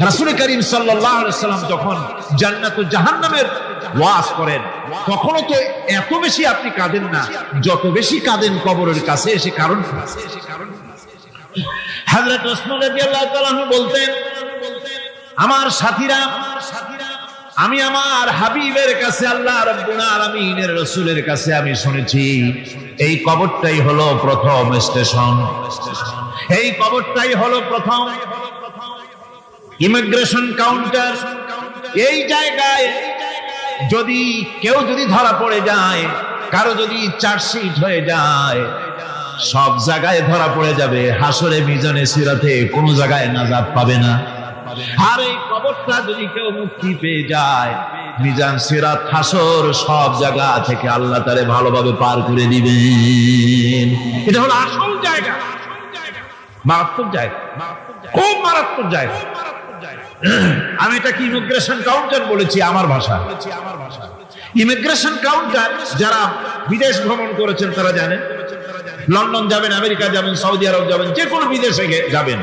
রাসূল করিম সাল্লাল্লাহু আলাইহি ওয়াসাল্লাম যখন জান্নাত ও জাহান্নামের ওয়াজ করেন, তখনও তো এত বেশি আপনি কাঁদেন না, যত বেশি কাঁদেন কবরের কাছে এসে। কারণ হযরত ওসমান রাদিয়াল্লাহু তাআলা আনহু বলতেন, আমার সাথীরা, আমি আমার হাবিবের কাছে, আল্লাহ রাব্বুল আলামিনের রাসূলের কাছে আমি শুনেছি এই কবরটাই হলো প্রথম স্টেশন, এই কবরটাই হলো প্রথম ইমিগ্রেশন কাউন্টার। এই জায়গায় কেউ যদি ধরা পড়ে যায়, কারো যদি চার্জশিট হয়ে যায়, সব জায়গায় ধরা পড়ে যাবে, হাসরে মিজানে সিরাতে কোনো জায়গায় নাজাত পাবে না। আর এই কবরটা যদি কেউ মুক্তি পেয়ে যায়, মিজান সিরাত হাসর সব জায়গা থেকে আল্লাহ তারে ভালোভাবে পার করে দিবেন। এটা হলো আসল জায়গা, মারাত্মক জায়গা, খুব মারাত্মক জায়গা। আমি এটা কি ইমিগ্রেশন কাউন্টার বলেছি আমার ভাষা। ইমিগ্রেশন কাউন্টার যারা বিদেশ ভ্রমণ করেছেন তারা জানেন। লন্ডন যাবেন, আমেরিকা যাবেন, সৌদি আরব যাবেন, যে কোনো বিদেশে যাবেন,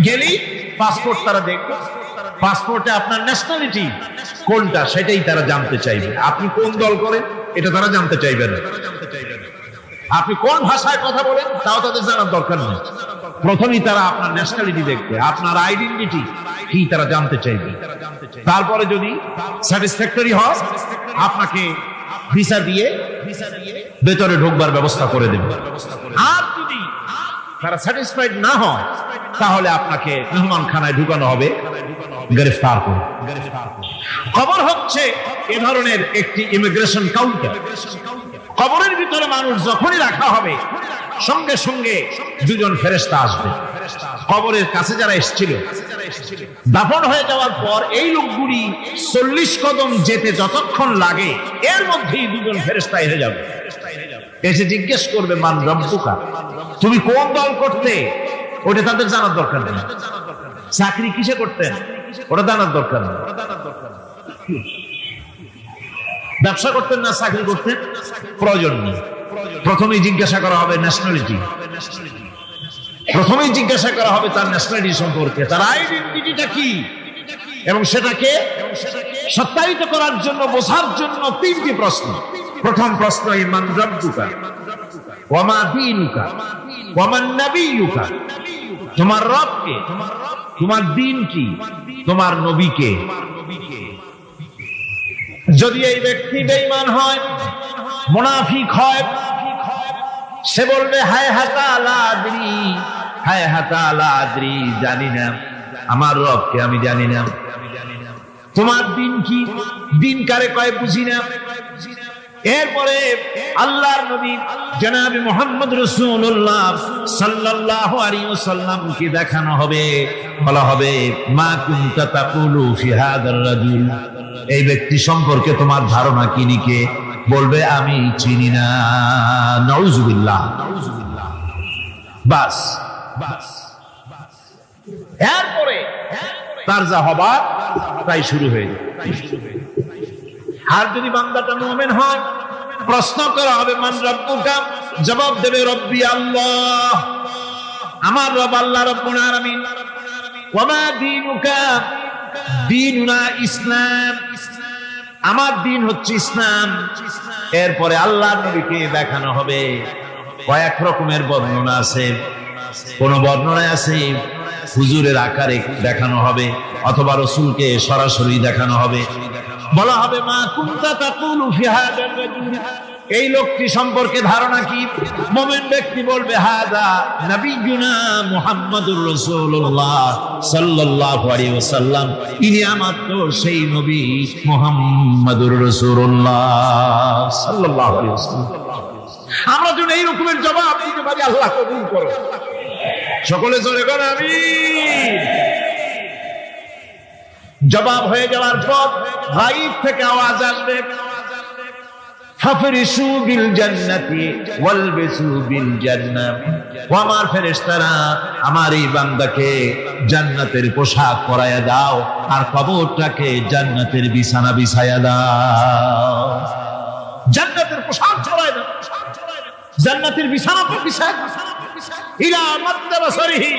গেলেই পাসপোর্ট তারা দেখবে। পাসপোর্টে আপনার ন্যাশনালিটি কোনটা সেটাই তারা জানতে চাইবে। আপনি কোন দল করেন এটা তারা জানতে চাইবে না। আপনি কোন ভাষায় কথা বলেন তাও তাদের জানার দরকার নেই। প্রথমেই তারা আপনার ন্যাশনালিটি দেখবে, আপনার আইডেন্টিটি কি তারা জানতে চাইবে। তারপরে যদি স্যাটিসফ্যাক্টরি হয়, আপনাকে ভিসা দিয়ে ভেতরে ঢোকবার ব্যবস্থা করে দেবে। আর যদি তারা স্যাটিসফাইড না হয়, তাহলে আপনাকে মেহমানখানায় ঢুকানো হবে গ্রেফতার করে। কবর হচ্ছে এ ধরনের একটি ইমিগ্রেশন কাউন্টার। কবরের ভিতরে মানুষ যখনই রাখা হবে, সঙ্গে সঙ্গে দুজন ফেরেশতা আসবে। কবরের কাছে যারা এসেছিল, দাফন হয়ে যাওয়ার পর এই লোকগুলি 40 কদম যেতে যতক্ষণ লাগে, এর মধ্যেই দুজন ফেরেশতা এসে যাবে। এসে জিজ্ঞেস করবে, মান রব্বুকা, তুমি কোন দল করতে? ওটা তাদের জানার দরকার নেই। চাকরি কিসে করতেন ওটা জানার দরকার নেই। ব্যবসা করতেন না চাকরি করতেন, প্রয়োজন নেই। প্রথমেই জিজ্ঞাসা করা হবে ন্যাশনালিটি, প্রথমেই জিজ্ঞাসা করা হবে তার ন্যাশনালিটি সম্পর্কে, তার আইডেন্টিটিটা কি, এবং সেটাকে সত্যায়িত করার জন্য, বোঝার জন্য 3টি প্রশ্ন। প্রথম প্রশ্ন, মান রব্বুকা, ওয়ামা দীনুকা ওয়ামান নাবিয়ুকা, তোমার রব কে, তোমার দিন কি, তোমার নবী কে। যদি এই ব্যক্তি বেঈমান হয়, মুনাফিক হয়, সে বলবে হায় হাতা লা আদরি, হায় হাতা লা আদরি, জানি না আমার রবকে, আমি জানি না। তোমার দিন কি, দিন কারে কয় বুঝি না। এরপরে আল্লাহর নবী জনাবে মুহাম্মদ রাসূলুল্লাহ সাল্লাল্লাহু আলাইহি ওয়াসাল্লামকে দেখানো হবে, বলা হবে মা কুনতা তাকুলু ফি হাদার রাজুল, এই ব্যক্তি সম্পর্কে তোমার ধারণা কি নিকে, বলবে আমি চিনি না। নাউযুবিল্লাহ। বাস এরপরে তার যা হবার তাই শুরু হয়ে যায়। আর যদি বান্দাটা মুমিন হয়, প্রশ্ন করা হবে মান রাব্বুকা, জবাব দেবে রব্বি আল্লাহ, আমার রব আল্লাহ রাব্বুল আলামিন। ওয়া মা দীনুকা, দীনুনা ইসলাম, আমার দিন হচ্ছে ইসলাম। এরপরে আল্লাহর নবীকে দেখানো হবে। কয়েক রকমের বর্ণনা আছে, কোন বর্ণনায় আছে হুজুরের আকারে দেখানো হবে, অথবা রাসূলকে সরাসরি দেখানো হবে। বলা হবে মা কুনতা তাকুলু ফি হাদার রাজুল, এই লোকটি সম্পর্কে ধারণা কি। মুমিন ব্যক্তি বলবে হাদা নবিয়ুনা মুহাম্মাদুর রাসূলুল্লাহ সাল্লাল্লাহু আলাইহি ওয়াসাল্লাম, ইনি আমার তো সেই নবী মুহাম্মাদুর রাসূলুল্লাহ সাল্লাল্লাহু আলাইহি ওয়াসাল্লাম। আমরা যদি এই রকমের জবাব দিতে পারি, আল্লাহ কবুল করো। সকলে জোরে করে আমিন। জবাব হয়ে যাওয়ার পর গায়ব থেকে আওয়াজ আসবে ফাফরিশু বিল জান্নাতি ওয়ালবিসু বিল জান্নাহ, ও আমার ফেরেশতারা আমার এই বান্দাকে জান্নাতের পোশাক পরায়া দাও, আর কবরটাকে জান্নাতের বিছানা বিছায়া দাও। জান্নাতের পোশাক পরায়া দাও, জান্নাতের বিছানা বিছায়া দাও। ইলা মাদ্দাবাসারিহি,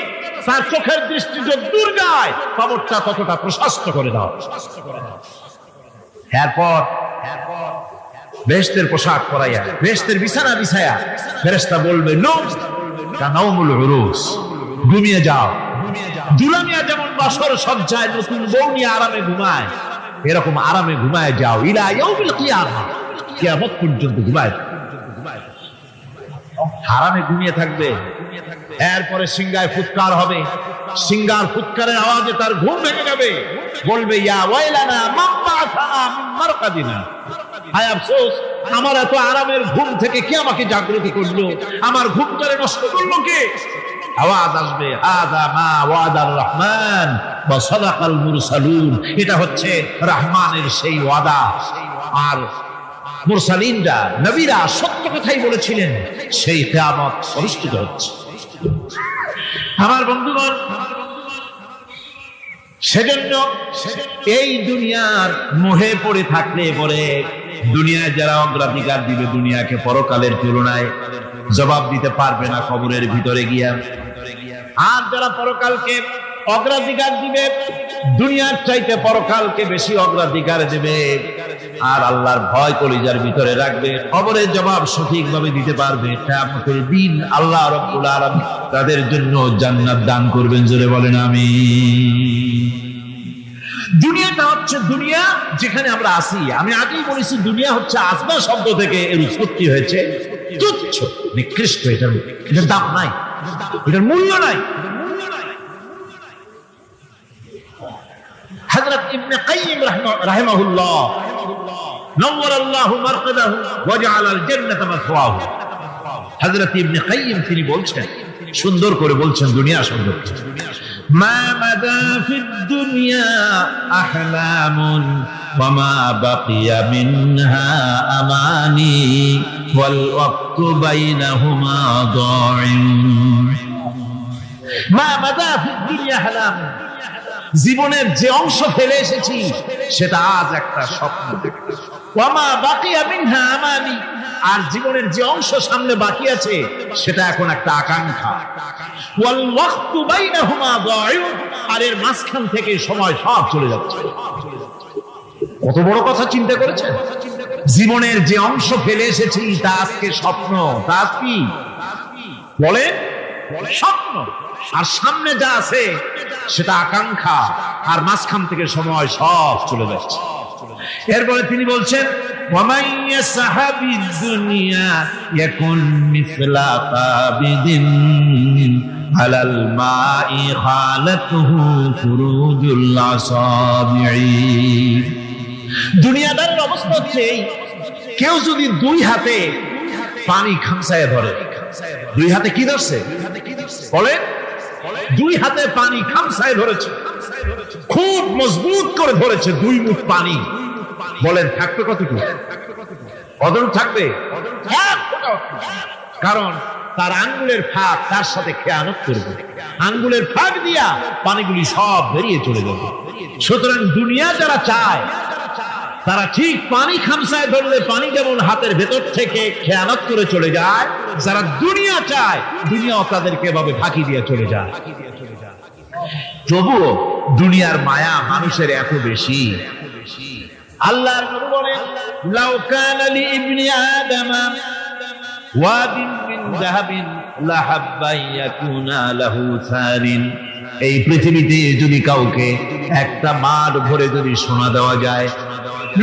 তার চোখের দৃষ্টি যতদূর যায় কবরটা ততটা প্রশস্ত করে দাও। এরপর বেহেশতের পোশাক পরাইয়া, বেহেশতের বিছানা বিছায়া ফেরেশতা বলবে নৌম কানাউমুল উরুস, ঘুমিয়ে যাও। দুলামিয়া যেমন বাসর সজ্জায় নতুন বউ নিয়ে আরামে ঘুমায়, এরকম আরামে ঘুমায় যাও। ইলা ইয়াউমিল কিয়ামা, কিয়ামত পর্যন্ত ঘুমায়। হারামে ঘুমিয়ে থাকবে। এরপরে সিংহায় ফুৎকার হবে, সিংহার ফুৎকারের আওয়াজে তার ঘুম ভেঙে যাবে। বলবে ইয়া ওয়াইলানা মাম্মা আসানা মিন মারকাদিনা, হায় আফসোস, আমার এত আরামের ঘুম থেকে কে আমাকে জাগ্রত করলো, আমার ঘুমটারে নষ্ট করলো কে। আওয়াজ আসবে হাযা মা ওয়াদার রহমান ওয়া সাদাকাল মুরসালুন, এটা হচ্ছে রহমানের সেই ওয়াদা, আর মুরসালিনরা নবীরা সত্য কথাই বলেছিলেন, সেই কিয়ামত অনুষ্ঠিত হচ্ছে। আমার বন্ধুগণ, সেজন্য এই দুনিয়ার মোহে পড়ে থাকলে পরে দুনিয়ায় যারা অগ্রাধিকার দিবে দুনিয়াকে পরকালের তুলনায়, জবাব দিতে পারবে না কবরের ভিতরে গিয়া। আর যারা পরকালকে অগ্রাধিকার দিবে, দুনিয়ার চাইতে পরকালকে বেশি অগ্রাধিকার দেবে, আর আল্লাহর ভয় কলিজার ভিতরে রাখবে, কবরের জবাব সঠিকভাবে দিতে পারবে, কিয়ামতের দিন আল্লাহ রাব্বুল আলামিন তাদের জন্য জান্নাত দান করবেন। জোরে বলেন আমিন। দুনিয়াটা হচ্ছে দুনিয়া যেখানে আমরা আছি। আমি আগেই বলেছি দুনিয়া হচ্ছে আসবা শব্দ থেকে এর উৎপত্তি হয়েছে। তুচ্ছ, নিকৃষ্ট, এটার দাম নাই, এটার মূল্য নাই। হযরত ইবনে কাইয়িম রাহিমাহুল্লাহ নওয়ারাল্লাহু মারকাদাহু ওয়া জাআলাল জান্নাতা মাসওয়াহু, হযরত ইবনে কাইয়িম তিনি বলছেন, সুন্দর করে বলছেন দুনিয়া সম্পর্কে, মা মাদা ফিদ দুনিয়া আহলামুন ওয়া মা বাকিয়া মিনহা আমানি ওয়াল ওয়াক্তু বাইনাহুমা দাইম। মা মাদা ফিদ দুনিয়া আহলামুন, জীবনের যে অংশ ফেলে এসেছি সেটা আজ একটা স্বপ্ন। ওয়া মা বাকিয়া মিনহা আমানি, আর জীবনের যে অংশ সামনে বাকি আছে সেটা এখন একটা আকাঙ্ক্ষা। ওয়াল ওয়াক্তু বাইনাহুমা দাইম, আর এর মাঝখান থেকে সময় সব চলে যাচ্ছে। কত বড় কথা চিন্তা করেছেন জীবনের যে অংশ ফেলে এসেছি তা আজকে স্বপ্ন, তা কি বলে স্বপ্ন, আর সামনে যা আছে সেটা আকাঙ্ক্ষা, আর মাঝখান থেকে সময় সব চলে যাচ্ছে। এরপরে তিনি বলছেন وَمَنْ يَسْحَبِ الدُّنْيَا يَكُنْ مِثْلَ قَابِضٍ عَلَى الْمَاءِ خَالَتْهُ فُرُوجُ الْأَصَابِعِ। দুনিয়াদারের অবস্থা হচ্ছে কেউ যদি দুই হাতে পানি খামসায় ধরে, দুই হাতে কি ধরছে বলে, দুই হাতে পানি খামসায় ধরেছে, খুব মজবুত করে ধরেছে, দুই মুঠ পানি, বলেন থাকবে কতটুকু? কতটুকু থাকবে? কারণ তার আঙ্গুলের ফাঁক তার সাথে খেয়ানত করবে, আঙ্গুলের ফাঁক দিয়া পানিগুলি সব বেরিয়ে চলে যাবে। সুতরাং দুনিয়া যারা চায় তারা ঠিক পানি খামসায় ধরলে পানি যেমন হাতের ভেতর থেকে খেয়ানত করে চলে যায়, যারা দুনিয়া চায় দুনিয়াও তাদেরকে এভাবে ফাঁকি দিয়ে চলে যায়। তবুও দুনিয়ার মায়া মানুষের এত বেশি। আল্লাহর নবী বলেন লাউ কানা লিইবনি আদামা ওয়াদিন মিন যাহাবিন লাহাব্বা ইয়াকুনা লাহু সারিন। এই পৃথিবীতে যদি কাউকে একটা মাঠ ভরে যদি সোনা দেওয়া যায়,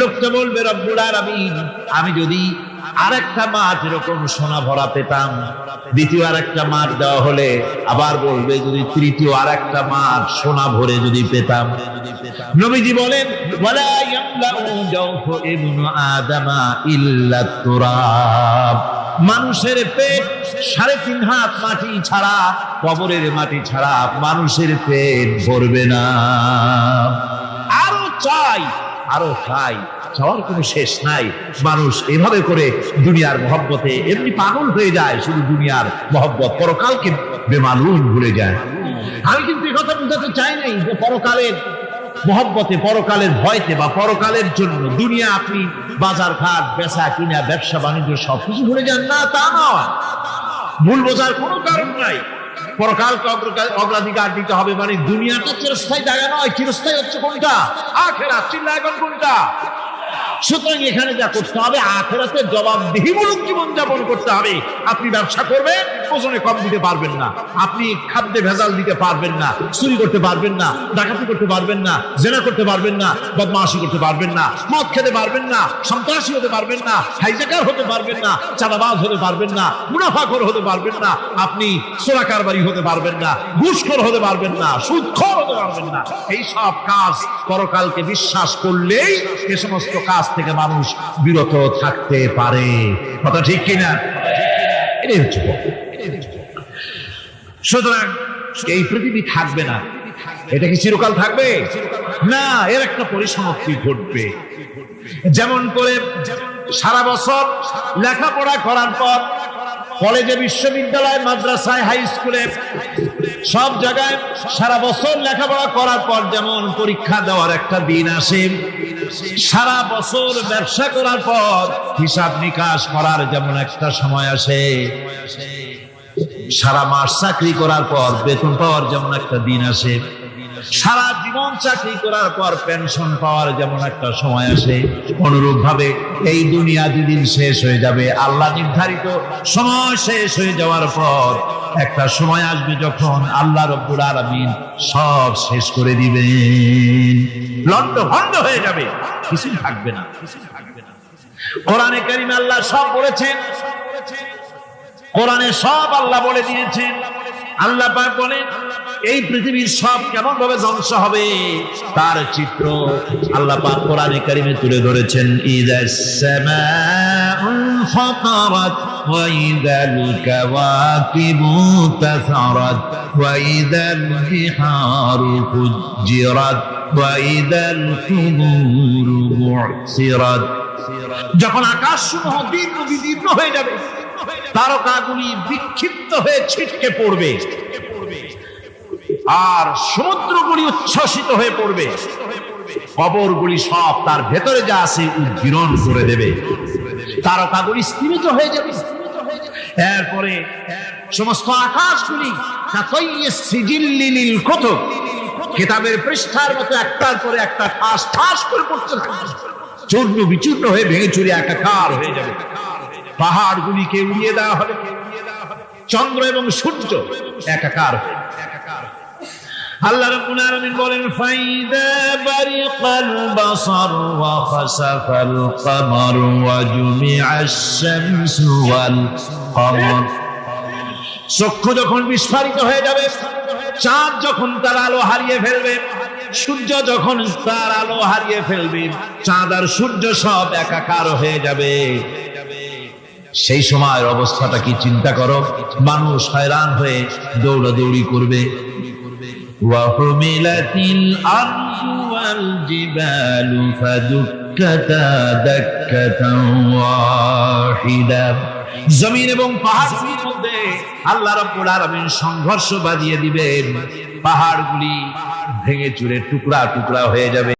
লোকটা বলবে রব্বুল আলামিন আমি যদি আরেকটা মাঠ এরকম সোনা ভরা পেতাম, দ্বিতীয় আরেকটা মাঠ দেওয়া হলে আবার বলবে যদি তৃতীয় আরেকটা মাঠ সোনা ভরে যদি পেতাম। নবীজি বলেন ওয়ালা ইয়ামলাউ জাওফু ইবনু আদামা ইল্লা তুরাব। মানুষের পেট 3.5 হাত মাটি ছাড়া, কবরের মাটি ছাড়া মানুষের পেট ভরবে না। আরো চাই, আরো চাই, চাওয়ার কোনো শেষ নাই। মানুষ এভাবে করে দুনিয়ার মহব্বতে এমনি পাগল হয়ে যায়, শুধু দুনিয়ার মহব্বত, পরকালকে বেমালুম ভুলে যায়। আমি কিন্তু এই কথা বুঝাতে চাই নাই যে পরকালের মহব্বতে, পরকালের ভয়তে বা পরকালের জন্য দুনিয়া আপনি বাজার ঘাট বেচা কিনা ব্যবসা বাণিজ্য সবকিছু ভুলে যান, না তা নয়। ভুল বোঝার কোনো কারণ নাই। পরকালকে অগ্রাধিকার দিতে হবে, মানে দুনিয়াটা চিরস্থায়ী জায়গা নয়। চিরস্থায়ী হচ্ছে কোনটা? আখিরাত। চিল্লা এখন কোনটা? সুতরাং এখানে যা করতে হবে আখিরাতের জবাবদিহিমূলক জীবন যাপন করতে হবে। আপনি ব্যবসা করবেন, ওজনে কম দিতে পারবেন না, আপনি খাদ্যে ভেজাল দিতে পারবেন না, চুরি করতে পারবেন না, ডাকাতি করতে পারবেন না, জেনা করতে পারবেন না, বদমাশি করতে পারবেন না, মদ খেতে পারবেন না, সন্ত্রাসী হতে পারবেন না, হাইজ্যাকার হতে পারবেন না, চাঁদাবাজ হতে পারবেন না, মুনাফাখোর হতে পারবেন না, আপনি চোরা কারবারি হতে পারবেন না, ঘুষখোর হতে পারবেন না, সুদখোর হতে পারবেন না। এই সব কাজ পরকালকে বিশ্বাস করলেই এ সমস্ত কাজ থেকে মানুষ বিরত থাকতে পারে। কথা ঠিক কিনা? এটাই হচ্ছে। সুতরাং এই পৃথিবী থাকবে না, এটা কি চিরকাল থাকবে না, এর একটা পরিসমাপ্তি ঘটবে। যেমন করে সারা বছর লেখাপড়া করার পর কলেজে, বিশ্ববিদ্যালয়, মাদ্রাসায়, হাই স্কুলে, সব জায়গায় সারা বছর লেখাপড়া করার পর যেমন পরীক্ষা দেওয়ার একটা দিন আসে, সারা বছর ব্যবসা করার পর হিসাব নিকাশ করার যেমন একটা সময় আসে, সারা মাস চাকরি করার পর বেতন পাওয়ার যেমন একটা দিন আসে, সারা জীবন চাকরি করার পর পেনশন পাওয়ার যেমন একটা সময় আসে, অনুরূপ ভাবে এই দুনিয়া যেদিন শেষ হয়ে যাবে, আল্লাহ নির্ধারিত সময় শেষ হয়ে যাওয়ার পর একটা সময় আসবে যখন আল্লাহ রব্বুল আলামিন সব শেষ করে দিবেন, লন্ডভন্ড হয়ে যাবে, কিছু থাকবে না। কোরআনে কারীমে আল্লাহ সব বলেছেন, কোরআনে সব আল্লাহ বলে দিয়েছেন। আল্লাহ পাক বলেন এই পৃথিবীর সব কেমন ভাবে ধ্বংস হবে তার চিত্র আল্লাহ পাক কোরআনে কারীমে তুলে ধরেছেন। ইযাস সামাউল ফাতারাত ওয়া ইযাল কাওয়াকিবু তাসারাত ওয়া ইযাল বিহারু ফুজ্জিরাত ওয়া ইযাল কুবুরু বু'সিরাত। যখন আকাশসমূহ দীর্ঘ বিদীর্ণ হয়ে যাবে, তারকাগুলি বিক্ষিপ্ত হয়ে ছিটকে পড়বে, আর সমুদ্রগুলি উচ্ছ্বসিত হয়ে পড়বে, কবরগুলি সব তার ভেতরে যা আছে উদ্গীরণ করে দেবে, তারকাগুলি স্থিমিত হয়ে যাবে। এরপরে সমস্ত আকাশগুলি কিতাবের পৃষ্ঠার মতো একটার পরে একটা ঠাস ঠাস করে পড়তে থাকবে। চূর্ণ বিচূর্ণ হয়ে ভেঙে চুরে একাকার হয়ে যাবে। পাহাড়গুলিকে উড়িয়ে দেওয়া হবে, চন্দ্র এবং সূর্য একাকার হয়ে যাবে। আল্লাহ রাব্বুল আলামিন বলেন ফাইদা বারিকাল বাসার ওয়া খাসাফাল কমার ওয়া জুমিআশ শামসু ওয়াল কমার। চক্ষু যখন বিস্ফারিত হয়ে যাবে, চাঁদ যখন তার আলো হারিয়ে ফেলবে, সূর্য যখন তার আলো হারিয়ে ফেলবে, চাঁদ আর সূর্য সব একাকার হয়ে যাবে। সেই সময়ের অবস্থাটা কি চিন্তা করো। মানুষ হয়রান হয়ে দৌড়াদৌড়ি করবে। وَحُمِلَتِ الْأَرْضُ وَالْجِبَالُ فَدُكَّتَا دَكَّةً وَاحِدَةً। জমিন এবং পাহাড়গুলির মধ্যে আল্লাহ রাব্বুল আলামিন সংঘর্ষ বাঁধিয়ে দিবেন। পাহাড়গুলি ভেঙে চুরে টুকরা টুকরা হয়ে যাবে।